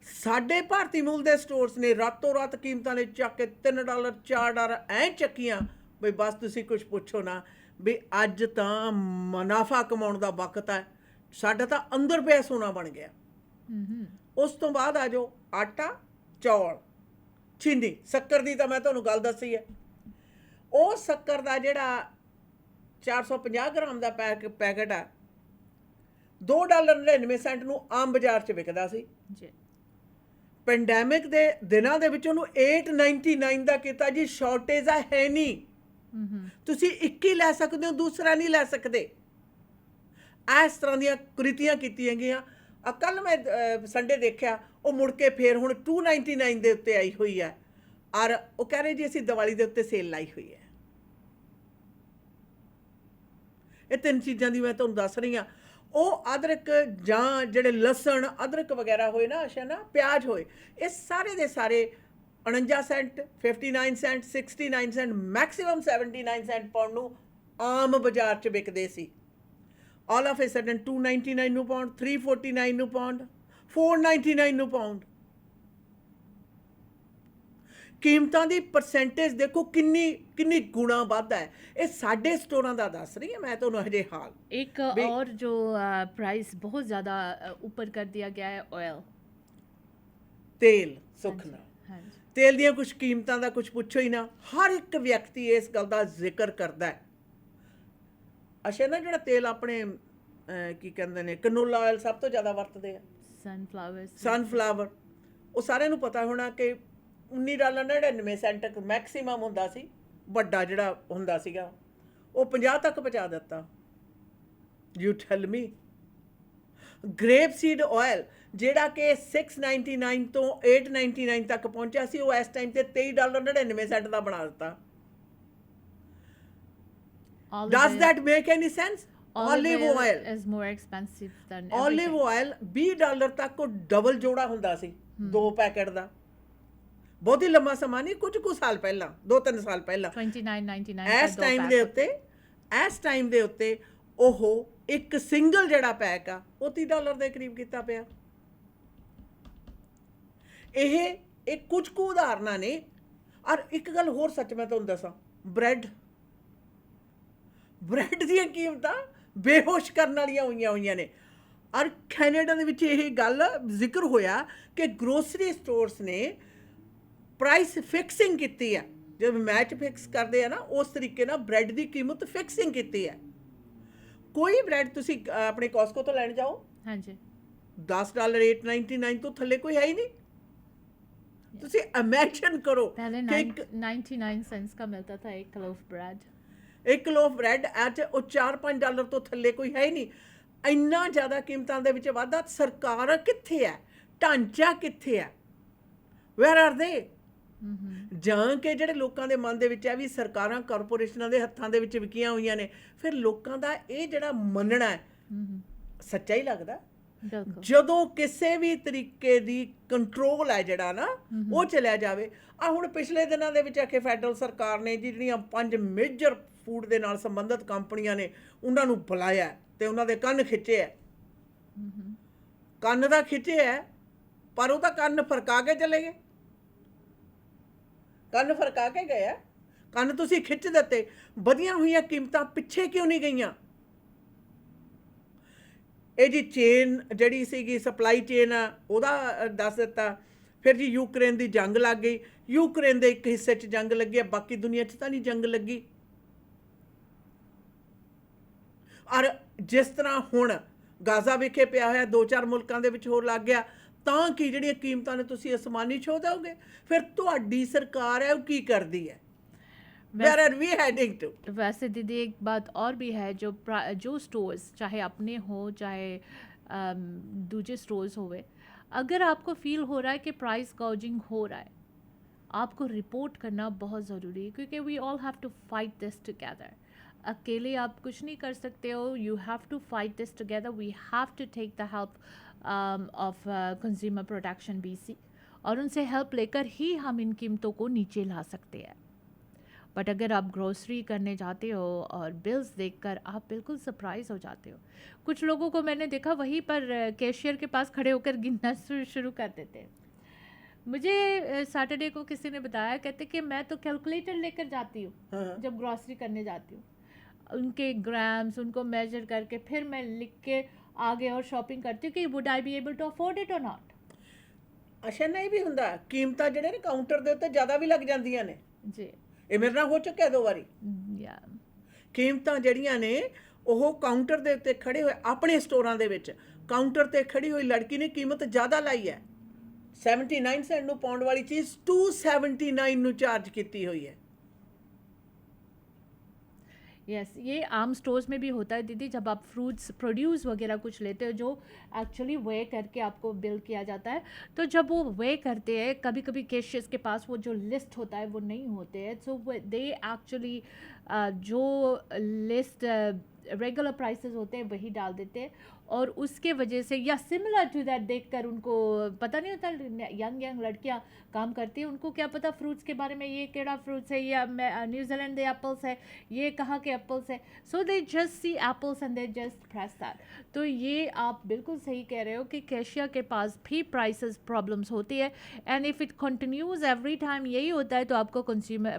Speaker 1: ਸਾਡੇ ਭਾਰਤੀ ਮੂਲ ਦੇ ਸਟੋਰਸ ਨੇ ਰਾਤੋਂ ਰਾਤ ਕੀਮਤਾਂ ਨੇ ਚੱਕ ਕੇ $3 $4 ਐਂ ਚੱਕੀਆਂ ਬਈ ਬਸ ਤੁਸੀਂ ਕੁਛ ਪੁੱਛੋ ਨਾ, ਵੀ ਅੱਜ ਤਾਂ ਮੁਨਾਫਾ ਕਮਾਉਣ ਦਾ ਵਕਤ ਹੈ। ਸਾਡਾ ਤਾਂ ਅੰਦਰ ਪਿਆ ਸੋਨਾ ਬਣ ਗਿਆ। ਉਸ ਤੋਂ ਬਾਅਦ ਆ ਜਾਓ ਆਟਾ, ਚੌਲ, ਚੀਨੀ, ਸ਼ੱਕਰ ਦੀ ਤਾਂ ਮੈਂ ਤੁਹਾਨੂੰ ਗੱਲ ਦੱਸੀ ਹੈ। ਉਹ ਸ਼ੱਕਰ ਦਾ ਜਿਹੜਾ 450 ਗ੍ਰਾਮ ਦਾ ਪੈਕਟ ਆ $2.99 ਨੂੰ ਆਮ ਬਾਜ਼ਾਰ 'ਚ ਵਿਕਦਾ ਸੀ।
Speaker 2: जी
Speaker 1: ਪੈਂਡੈਮਿਕ ਦੇ ਦਿਨਾਂ ਦੇ ਵਿੱਚ ਉਹਨੂੰ $8.99 ਦਾ ਕੀਤਾ ਜੀ। ਸ਼ਾਰਟੇਜ ਆ ਹੈ ਨਹੀਂ, ਤੁਸੀਂ ਇੱਕ ਹੀ ਲੈ ਸਕਦੇ ਹੋ, ਦੂਸਰਾ ਨਹੀਂ ਲੈ ਸਕਦੇ। ਇਸ ਤਰ੍ਹਾਂ ਦੀਆਂ ਕੁਰੀਤੀਆਂ ਕੀਤੀਆਂ ਗਈਆਂ। ਕੱਲ੍ਹ ਮੈਂ ਸੰਡੇ ਦੇਖਿਆ, ਉਹ ਮੁੜ ਕੇ ਫੇਰ ਹੁਣ $2.99 ਦੇ ਉੱਤੇ ਆਈ ਹੋਈ ਹੈ। ਔਰ ਉਹ ਕਹਿ ਰਹੇ ਜੀ ਅਸੀਂ ਦੀਵਾਲੀ ਦੇ ਉੱਤੇ ਸੇਲ ਲਾਈ ਹੋਈ ਹੈ। ਇਹ 3 ਚੀਜ਼ਾਂ ਦੀ ਮੈਂ ਤੁਹਾਨੂੰ ਦੱਸ ਰਹੀ ਹਾਂ। ਉਹ ਅਦਰਕ ਜਾਂ ਜਿਹੜੇ ਲਸਣ ਅਦਰਕ ਵਗੈਰਾ ਹੋਏ ਨਾ, ਅੱਛਾ ਨਾ, ਪਿਆਜ਼ ਹੋਏ, ਇਹ ਸਾਰੇ ਦੇ ਸਾਰੇ 49 cent, 59 cent, 69 cent, maximum 79 cent pound ਨੂੰ ਆਮ ਬਾਜ਼ਾਰ 'ਚ ਵਿਕਦੇ ਸੀ। ਆਲ ਆਫ ਏ ਸਡਨ $2.99 ਨੂੰ ਪਾਉਂਡ, $3.49 ਨੂੰ ਪਾਉਂਡ, $4.99 ਨੂੰ ਪਾਉਂਡ। ਕੀਮਤਾਂ ਦੀ ਪਰਸੈਂਟੇਜ ਦੇਖੋ ਕਿੰਨੀ ਗੁਣਾ ਵੱਧ ਹੈ। ਇਹ ਸਾਡੇ ਸਟੋਰਾਂ ਦਾ ਦੱਸ ਰਹੀ ਹਾਂ ਮੈਂ ਤੁਹਾਨੂੰ ਹਜੇ ਹਾਲ।
Speaker 2: एक और जो प्राइस बहुत ज़्यादा ऊपर कर दिया गया है ऑयल।
Speaker 1: ਤੇਲ ਸੁੱਖਨਾ,
Speaker 2: हाँ जी
Speaker 1: ਤੇਲ ਦੀਆਂ ਕੁਝ ਕੀਮਤਾਂ ਦਾ ਕੁਝ ਪੁੱਛੋ ਹੀ ਨਾ। ਹਰ ਇੱਕ ਵਿਅਕਤੀ ਇਸ ਗੱਲ ਦਾ ਜ਼ਿਕਰ ਕਰਦਾ ਹੈ। ਅੱਛਾ ਨਾ, ਜਿਹੜਾ ਤੇਲ ਆਪਣੇ ਕੀ ਕਹਿੰਦੇ ਨੇ, ਕਨੋਲਾ ਆਇਲ ਸਭ ਤੋਂ ਜ਼ਿਆਦਾ ਵਰਤਦੇ ਆ,
Speaker 2: सनफ्लावर्स
Speaker 1: ਸਨਫਲਾਵਰ। ਉਹ ਸਾਰਿਆਂ ਨੂੰ ਪਤਾ ਹੋਣਾ ਕਿ $19.99 ਮੈਕਸਿਮਮ ਹੁੰਦਾ ਸੀ। ਵੱਡਾ ਜਿਹੜਾ ਹੁੰਦਾ ਸੀਗਾ ਉਹ 50 ਤੱਕ ਪਹੁੰਚਾ ਦਿੱਤਾ। You tell me. Grape seed oil ਜਿਹੜਾ ਕਿ $6.99 ਤੋਂ $8.99 ਤੱਕ ਪਹੁੰਚਿਆ ਸੀ, ਉਹ ਇਸ ਟਾਈਮ ਤੇ $23.99 ਦਾ ਬਣਾ ਦਿੱਤਾ। Does that make any sense? Olive oil
Speaker 2: is more expensive than
Speaker 1: olive
Speaker 2: everything.
Speaker 1: oil $20 ਤੱਕ ਉਹ ਡਬਲ ਜੋੜਾ ਹੁੰਦਾ ਸੀ 2 ਪੈਕੇਟ ਦਾ। ਬਹੁਤ ਹੀ ਲੰਮਾ ਸਮਾਂ ਨਹੀਂ, ਕੁਝ ਸਾਲ ਪਹਿਲਾਂ, 2-3 ਸਾਲ ਪਹਿਲਾਂ।
Speaker 2: 29.99
Speaker 1: ਇਸ ਟਾਈਮ ਦੇ ਉੱਤੇ ਉਹ ਇੱਕ ਸਿੰਗਲ ਜਿਹੜਾ ਪੈਕ ਆ ਉਹ $30 ਦੇ ਕਰੀਬ ਕੀਤਾ ਪਿਆ। ਇਹ ਕੁਝ ਕੁ ਉਦਾਹਰਨਾਂ ਨੇ। ਔਰ ਇੱਕ ਗੱਲ ਹੋਰ ਸੱਚ ਮੈਂ ਤੁਹਾਨੂੰ ਦੱਸਾਂ, ਬ੍ਰੈਡ ਦੀਆਂ ਕੀਮਤਾਂ ਬੇਹੋਸ਼ ਕਰਨ ਵਾਲੀਆਂ ਹੋਈਆਂ ਨੇ। ਔਰ ਕੈਨੇਡਾ ਦੇ ਵਿੱਚ ਇਹ ਗੱਲ ਜ਼ਿਕਰ ਹੋਇਆ ਕਿ ਗਰੋਸਰੀ ਸਟੋਰਸ ਨੇ ਪ੍ਰਾਈਸ ਫਿਕਸਿੰਗ ਕੀਤੀ ਹੈ। ਜਦ ਮੈਚ ਫਿਕਸ ਕਰਦੇ ਆ ਨਾ, ਉਸ ਤਰੀਕੇ ਨਾਲ ਬ੍ਰੈਡ ਦੀ ਕੀਮਤ ਫਿਕਸਿੰਗ ਕੀਤੀ ਹੈ। ਕੋਈ ਬ੍ਰੈਡ ਤੁਸੀਂ ਆਪਣੇ ਕੋਸਕੋ ਤੋਂ ਲੈਣ ਜਾਓ,
Speaker 2: हाँ जी
Speaker 1: $10 $8.99 ਤੋਂ ਥੱਲੇ ਕੋਈ ਹੈ ਹੀ ਨਹੀਂ। ਤੁਸੀਂ ਇਮੈਜਿਨ ਕਰੋ
Speaker 2: पहले
Speaker 1: ਕਿ ਇੱਕ
Speaker 2: 99 सेंट्स का मिलता था एक loaf bread।
Speaker 1: ਇੱਕ ਲੋਫ ਬ੍ਰੈਡ ਅੱਜ ਉਹ $4-5 ਤੋਂ ਥੱਲੇ ਕੋਈ ਹੈ ਹੀ ਨਹੀਂ। ਇੰਨਾ ਜ਼ਿਆਦਾ ਕੀਮਤਾਂ ਦੇ ਵਿੱਚ ਵਾਧਾ। ਸਰਕਾਰ ਕਿੱਥੇ ਹੈ? ਢਾਂਚਾ ਕਿੱਥੇ ਹੈ? ਵੇਅਰ ਆਰ ਦੇ? ਜਾਂ ਕਿ ਜਿਹੜੇ ਲੋਕਾਂ ਦੇ ਮਨ ਦੇ ਵਿੱਚ ਹੈ ਵੀ ਸਰਕਾਰਾਂ ਕਾਰਪੋਰੇਸ਼ਨਾਂ ਦੇ ਹੱਥਾਂ ਦੇ ਵਿੱਚ ਵਿਕੀਆਂ ਹੋਈਆਂ ਨੇ, ਫਿਰ ਲੋਕਾਂ ਦਾ ਇਹ ਜਿਹੜਾ ਮੰਨਣਾ ਹੈ ਸੱਚਾ ਹੀ ਲੱਗਦਾ।
Speaker 2: बिल्कुल
Speaker 1: ਜਦੋਂ ਕਿਸੇ ਵੀ ਤਰੀਕੇ ਦੀ ਕੰਟਰੋਲ ਹੈ ਜਿਹੜਾ ਨਾ, ਉਹ ਚਲਿਆ ਜਾਵੇ। ਆ ਹੁਣ ਪਿਛਲੇ ਦਿਨਾਂ ਦੇ ਵਿੱਚ ਆਖੇ ਫੈਡਰਲ ਸਰਕਾਰ ਨੇ ਜਿਹੜੀਆਂ 5 ਮੇਜਰ ਫੂਡ ਦੇ ਨਾਲ ਸੰਬੰਧਿਤ ਕੰਪਨੀਆਂ ਨੇ, ਉਹਨਾਂ ਨੂੰ ਬੁਲਾਇਆ ਤੇ ਉਹਨਾਂ ਦੇ ਕੰਨ ਖਿੱਚੇ ਹੈ। ਕੰਨ ਦਾ ਖਿੱਚੇ ਹੈ, ਪਰ ਉਹ ਤਾਂ ਕੰਨ ਫਰਕਾ ਕੇ ਚਲੇ ਗਏ। ਕੰਨ ਫਰਕਾ ਕੇ ਗਏ ਆ, ਕੰਨ ਤੁਸੀਂ ਖਿੱਚ ਦਿੱਤੇ। ਵਧੀਆਂ ਹੋਈਆਂ ਕੀਮਤਾਂ ਪਿੱਛੇ ਕਿਉਂ ਨਹੀਂ ਗਈਆਂ? ਇਹ ਜੀ ਚੇਨ ਜਿਹੜੀ ਸੀਗੀ, ਸਪਲਾਈ ਚੇਨ ਆ, ਉਹਦਾ ਦੱਸ ਦਿੱਤਾ। ਫਿਰ ਜੀ ਯੂਕਰੇਨ ਦੀ ਜੰਗ ਲੱਗ ਗਈ। ਯੂਕਰੇਨ ਦੇ ਇੱਕ ਹਿੱਸੇ 'ਚ ਜੰਗ ਲੱਗੀ, ਬਾਕੀ ਦੁਨੀਆ 'ਚ ਤਾਂ ਨਹੀਂ ਜੰਗ ਲੱਗੀ। ਔਰ ਜਿਸ ਤਰ੍ਹਾਂ ਹੁਣ ਗਾਜ਼ਾ ਵਿਖੇ ਪਿਆ ਹੋਇਆ, 2-4 ਮੁਲਕਾਂ ਦੇ ਵਿੱਚ ਹੋਰ ਲੱਗ ਗਿਆ, ਤਾਂ ਕਿ ਜਿਹੜੀਆਂ ਕੀਮਤਾਂ ਨੇ ਤੁਸੀਂ ਅਸਮਾਨੀ ਛੋਹ ਦਿਓਗੇ। ਫਿਰ ਤੁਹਾਡੀ ਸਰਕਾਰ ਹੈ, ਉਹ ਕੀ ਕਰਦੀ ਹੈ? Where are we heading to?
Speaker 2: वैसे दीदी एक बात और भी है, जो स्टोर्स चाहे अपने हो चाहे दूसरे स्टोर्स होवे, अगर आपको फील हो रहा है कि प्राइस गॉजिंग हो रहा है, आपको रिपोर्ट करना बहुत ज़रूरी है, क्योंकि we all have to fight this together. अकेले आप कुछ नहीं कर सकते हो। You have to fight this together. We have to take the help of consumer protection BC, और उनसे हेल्प लेकर ही हम इन कीमतों को नीचे ला सकते हैं। बट अगर आप ग्रोसरी करने जाते हो और बिल्स देखकर आप बिल्कुल सरप्राइज़ हो जाते हो। कुछ लोगों को मैंने देखा वहीं पर कैशियर के पास खड़े होकर गिनना शुरू कर देते हैं। मुझे सैटरडे को किसी ने बताया, कहते कि मैं तो कैलकुलेटर लेकर जाती हूँ जब ग्रोसरी करने जाती हूँ। उनके ग्राम्स उनको मेजर करके फिर मैं लिख के आगे और शॉपिंग करती हूँ कि would I be able to afford it और नॉट।
Speaker 1: ਅੱਛਾ, ਨਹੀਂ ਵੀ ਹੁੰਦਾ। ਕੀਮਤਾਂ ਜਿਹੜੇ ਨੇ ਕਾਊਂਟਰ ਦੇ ਉੱਤੇ ਜ਼ਿਆਦਾ ਵੀ ਲੱਗ ਜਾਂਦੀਆਂ ਨੇ।
Speaker 2: जी
Speaker 1: ਇਹ ਮੇਰੇ ਨਾਲ ਹੋ ਚੁੱਕਿਆ 2 ਵਾਰੀ।
Speaker 2: या
Speaker 1: ਕੀਮਤਾਂ ਜਿਹੜੀਆਂ ਨੇ ਉਹ ਕਾਊਂਟਰ ਦੇ ਉੱਤੇ ਖੜੇ ਹੋਏ ਆਪਣੇ ਸਟੋਰਾਂ ਦੇ ਵਿੱਚ ਕਾਊਂਟਰ ਤੇ ਖੜੀ ਹੋਈ ਲੜਕੀ ਨੇ ਕੀਮਤ ਜ਼ਿਆਦਾ ਲਾਈ ਹੈ 79 ਸੈਂਟ ਨੂੰ ਪਾਉਣ ਵਾਲੀ ਚੀਜ਼ 279 ਨੂੰ ਚਾਰਜ ਕੀਤੀ ਹੋਈ ਹੈ
Speaker 2: यस ये आम स्टोर्स में भी होता है दीदी, जब आप फ्रूट्स प्रोड्यूस वगैरह कुछ लेते हो जो एक्चुअली वे करके आपको बिल किया जाता है, तो जब वो वे करते हैं कभी कभी कैशियर्स के पास वो जो लिस्ट होता है वो नहीं होते हैं, सो दे एक्चुअली जो लिस्ट रेगुलर प्राइसेस होते हैं वही डाल देते हैं, और उसके वजह से या सिमिलर टू दैट देखकर उनको पता नहीं होता, यंग लड़कियां काम करती हैं, उनको क्या पता फ्रूट्स के बारे में, ये केड़ा फ्रूट्स है, ये न्यूजीलैंड दे एप्पल्स है, ये कहाँ के एप्पल्स है, so they just see apples and they just press that. तो ये आप बिल्कुल सही कह रहे हो कि कैशियर के पास भी प्राइसेस प्रॉब्लम्स होती है, and if it continues every time यही होता है तो आपको कंज्यूमर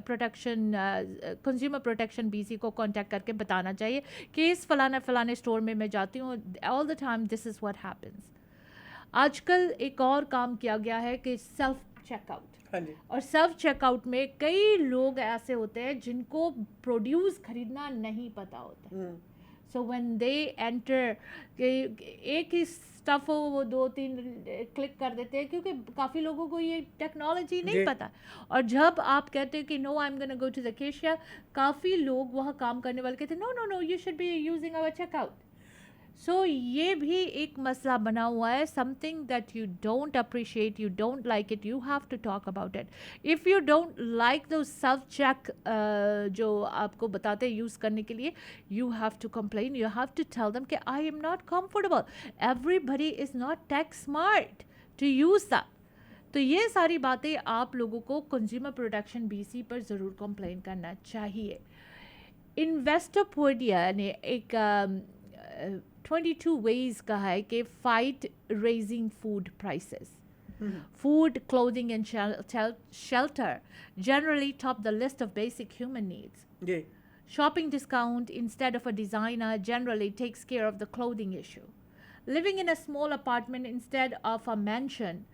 Speaker 2: प्रोटेक्शन BC को कांटेक्ट करके बताना चाहिए कि इस फलाने स्टोर में मैं जाती हूँ, all the time this is what happens. आजकल एक और काम किया गया है कि सेल्फ चेकआउट,
Speaker 1: हाँ जी
Speaker 2: और सेल्फ चेकआउट में कई लोग ऐसे होते हैं जिनको प्रोड्यूस खरीदना नहीं पता होता, सो व्हेन दे एंटर एक ही स्टफ हो वो 2-3 क्लिक कर देते हैं, क्योंकि काफ़ी लोगों को ये टेक्नोलॉजी नहीं
Speaker 1: जी।
Speaker 2: पता, और जब आप कहते हैं कि no I am gonna go to the cashier, काफ़ी लोग वहाँ काम करने वाले कहते हैं no no you should be using our checkout. So ये भी एक मसला बना हुआ है, something that you don't appreciate, you don't like it, you have to talk about it. If you don't like those self check जो आपको बताते हैं यूज़ करने के लिए, you have to complain, you have to tell them कि I am not comfortable, everybody is not tech smart to use that. तो ये सारी बातें आप लोगों को कंज्यूमर प्रोटेक्शन BC पर ज़रूर कंप्लेन करना चाहिए। इन्वेस्टरपोडिया ने एक 22 ways कहा है कि fight raising food prices. Food, clothing and shelter generally top the list of basic human needs.
Speaker 1: Ji
Speaker 2: Shopping discount instead of a designer generally takes care of the clothing issue. Living in a small apartment instead of a mansion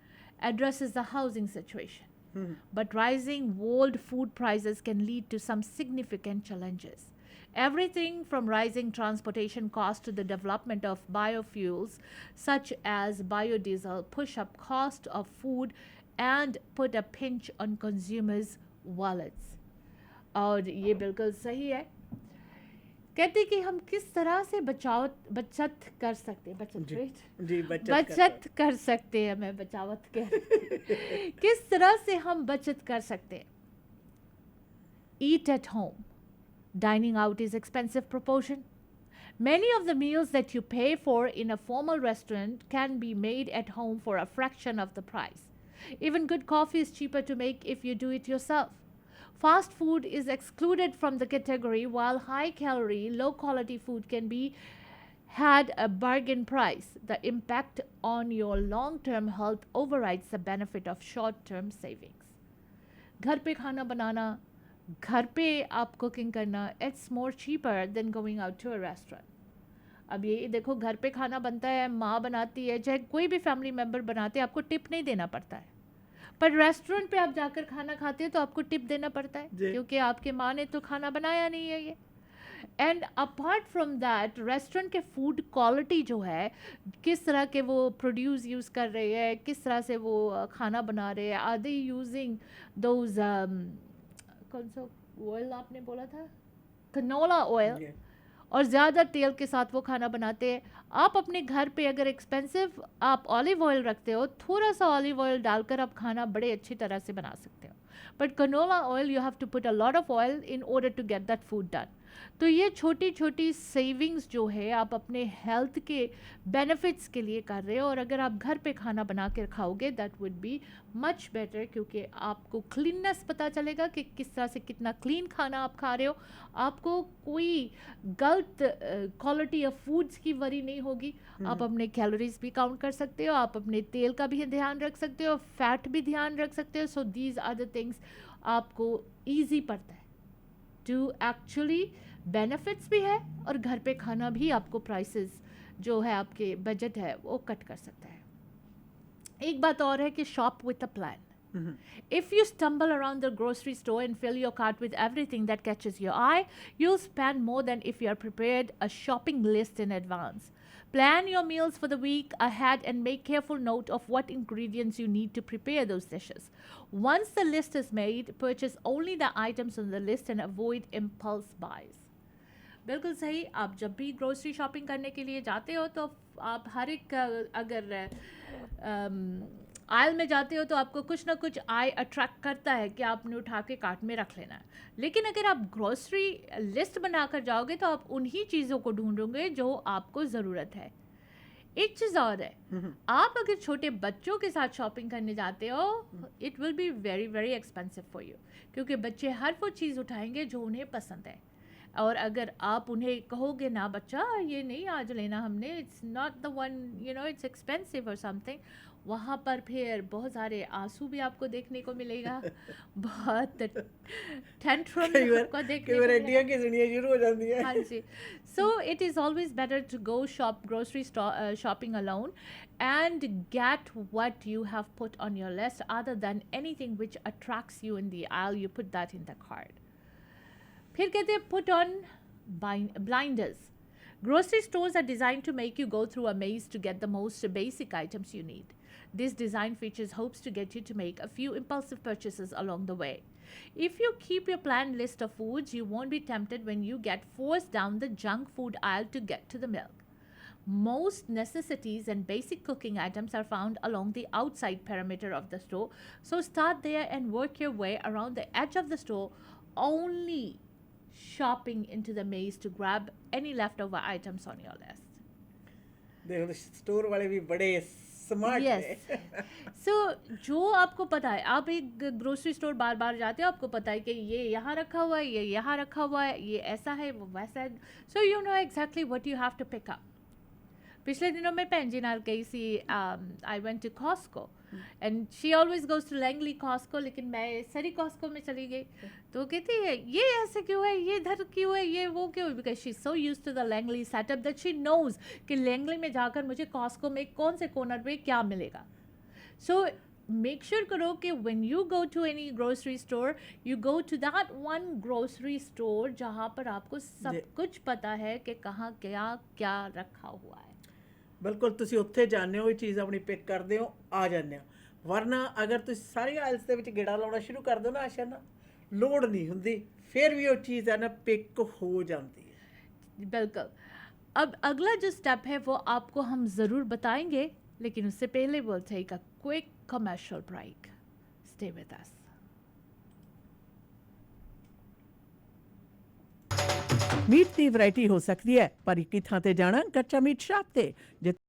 Speaker 2: addresses the housing situation. But rising world food prices can lead to some significant challenges. Everything from rising transportation costs to the development of biofuels such as biodiesel push up cost of food and put a pinch on consumers' wallets. और ये बिल्कुल सही है, कहते कि हम किस तरह से बचत कर सकते हैं, बचत राइट
Speaker 1: जी
Speaker 2: बचत कर सकते हैं, मैं बचावत कह किस तरह से हम बचत कर सकते हैं। Eat at home. Dining out is expensive proportion. Many of the meals that you pay for in a formal restaurant can be made at home for a fraction of the price. Even good coffee is cheaper to make if you do it yourself. Fast food is excluded from the category, while high-calorie, low-quality food can be had a bargain price. The impact on your long-term health overrides the benefit of short-term savings. घर पे खाना बनाना, घर पे आप cooking करना, it's more cheaper than going out to a restaurant. अब ये देखो, घर पे खाना बनता है, माँ बनाती है, चाहे कोई भी फैमिली मेम्बर बनाते हैं, आपको टिप नहीं देना पड़ता है, पर रेस्टोरेंट पे आप जाकर खाना खाते हैं तो आपको टिप देना पड़ता है,
Speaker 1: जी।
Speaker 2: क्योंकि आपके माँ ने तो खाना बनाया नहीं है ये। And apart from that, restaurant के फूड क्वालिटी जो है, किस तरह के वो प्रोड्यूस यूज़ कर रहे हैं, किस तरह से वो खाना बना रहे हैं, आर दे यूजिंग दोज कौन सा ऑयल आपने बोला था, कनोला ऑयल,
Speaker 1: जी
Speaker 2: और ज़्यादा तेल के साथ वो खाना बनाते हैं। आप अपने घर पे अगर एक्सपेंसिव आप ऑलिव ऑयल रखते हो, थोड़ा सा ऑलिव ऑयल डालकर आप खाना बड़े अच्छी तरह से बना सकते हो, but canola oil you have to put a lot of oil in order to get that food done. तो ये छोटी छोटी सेविंग्स जो है आप अपने हेल्थ के बेनिफिट्स के लिए कर रहे हो, और अगर आप घर पे खाना बना कर खाओगे that would be much better, क्योंकि आपको क्लीननेस पता चलेगा कि किस तरह से कितना क्लीन खाना आप खा रहे हो, आपको कोई गलत क्वालिटी ऑफ फूड्स की वरी नहीं होगी, आप अपने कैलोरीज भी काउंट कर सकते हो, आप अपने तेल का भी ध्यान रख सकते हो, फैट भी ध्यान रख सकते हो। So these are the things आपको ईजी पड़ता है टू एक्चुअली, बेनिफिट्स भी है और घर पे खाना भी आपको प्राइसेस जो है आपके बजट है वो कट कर सकता है। एक बात और है कि shop with a plan. If you stumble around the grocery store and fill your cart with everything that catches your eye, you'll spend more than if you are prepared a shopping list in advance. Plan your meals for the week ahead and make careful note of what ingredients you need to prepare those dishes. Once the list is made, purchase only the items on the list and avoid impulse buys. बिल्कुल सही। आप जब भी grocery shopping करने के लिए जाते हो तो आप हर एक अगर आयल में जाते हो तो आपको कुछ ना कुछ आई अट्रैक्ट करता है कि आपने उठा के कार्ट में रख लेना है। लेकिन अगर आप ग्रोसरी लिस्ट बनाकर जाओगे तो आप उन्हीं चीज़ों को ढूंढोगे जो आपको ज़रूरत है। एक चीज़ और है, आप अगर छोटे बच्चों के साथ शॉपिंग करने जाते हो, it will be very very expensive for you, क्योंकि बच्चे हर वो चीज़ उठाएंगे जो उन्हें पसंद है। और अगर आप उन्हें कहोगे ना बच्चा ये नहीं आज लेना हमने, it's not the one, you know it's expensive और समथिंग, वहाँ पर फिर बहुत सारे आंसू भी आपको देखने को मिलेगा, बहुत टेंट्रम आपको देखने को मिलेगा।
Speaker 1: की सुनिए शुरू हो जाती है।
Speaker 2: हाँ जी। So it is always better to go shop grocery shopping alone and get what you have put on your list, other than anything which attracts you in the aisle, you put that in the cart. फिर कहते हैं put on blinders. Grocery stores are designed to make you go through a maze to get the most basic items you need. This design features hopes to get you to make a few impulsive purchases along the way. If you keep your planned list of foods, you won't be tempted when you get forced down the junk food aisle to get to the milk. Most necessities and basic cooking items are found along the outside perimeter of the store, so start there and work your way around the edge of the store, only shopping into the maze to grab any leftover items on your list.
Speaker 1: देखो store वाले भी बड़े smart
Speaker 2: Yes. So जो आपको पता है, आप एक ग्रोसरी स्टोर बार बार जाते हो, आपको पता है कि ये यहाँ रखा हुआ है, ये यहाँ रखा हुआ है, ये ऐसा है, वो वैसा है, so you know exactly what you have to pick up. पिछले दिनों में पेंजी नाल गई सी, I went to Costco and she always goes to Langley Costco, लेकिन मैं सरी कॉस्को में चली गई तो वो कहती है ये ऐसे क्यों है, ये इधर क्यों है, ये वो क्यों है, because she so used to the Langley setup that she knows कि लैंगली में जाकर मुझे कॉस्को में कौन से कॉर्नर पे क्या मिलेगा। सो make sure करो कि when you go to any grocery store, you go to that one grocery store जहाँ पर आपको सब कुछ पता है कि कहाँ क्या क्या रखा हुआ है।
Speaker 1: ਬਿਲਕੁਲ ਤੁਸੀਂ ਉੱਥੇ ਜਾਂਦੇ ਹੋ, ਇਹ ਚੀਜ਼ ਆਪਣੀ ਪਿਕ ਕਰਦੇ ਹੋ, ਆ ਜਾਂਦੇ ਹੋ। ਵਰਨਾ ਅਗਰ ਤੁਸੀਂ ਸਾਰੀ ਆਇਲਸ ਦੇ ਵਿੱਚ ਗੇੜਾ ਲਾਉਣਾ ਸ਼ੁਰੂ ਕਰ ਦਿਓ ਨਾ ਆਸ਼ਾ ਨਾ, ਲੋੜ ਨਹੀਂ ਹੁੰਦੀ, ਫਿਰ ਵੀ ਉਹ ਚੀਜ਼ ਹੈ ਨਾ ਪਿਕ ਹੋ ਜਾਂਦੀ ਹੈ।
Speaker 2: बिल्कुल। अब अगला जो स्टेप है वो आपको हम ज़रूर बताएंगे, लेकिन उससे पहले we'll take a quick commercial break. Stay with us.
Speaker 1: Meat ਦੀ ਵੈਰਾਈਟੀ ਹੋ ਸਕਦੀ ਹੈ, ਪਰ ਇੱਕ ਹੀ ਥਾਂ ਤੇ ਜਾਣਾ ਕੱਚਾ ਮੀਟ ਸ਼ਾਪ ਤੇ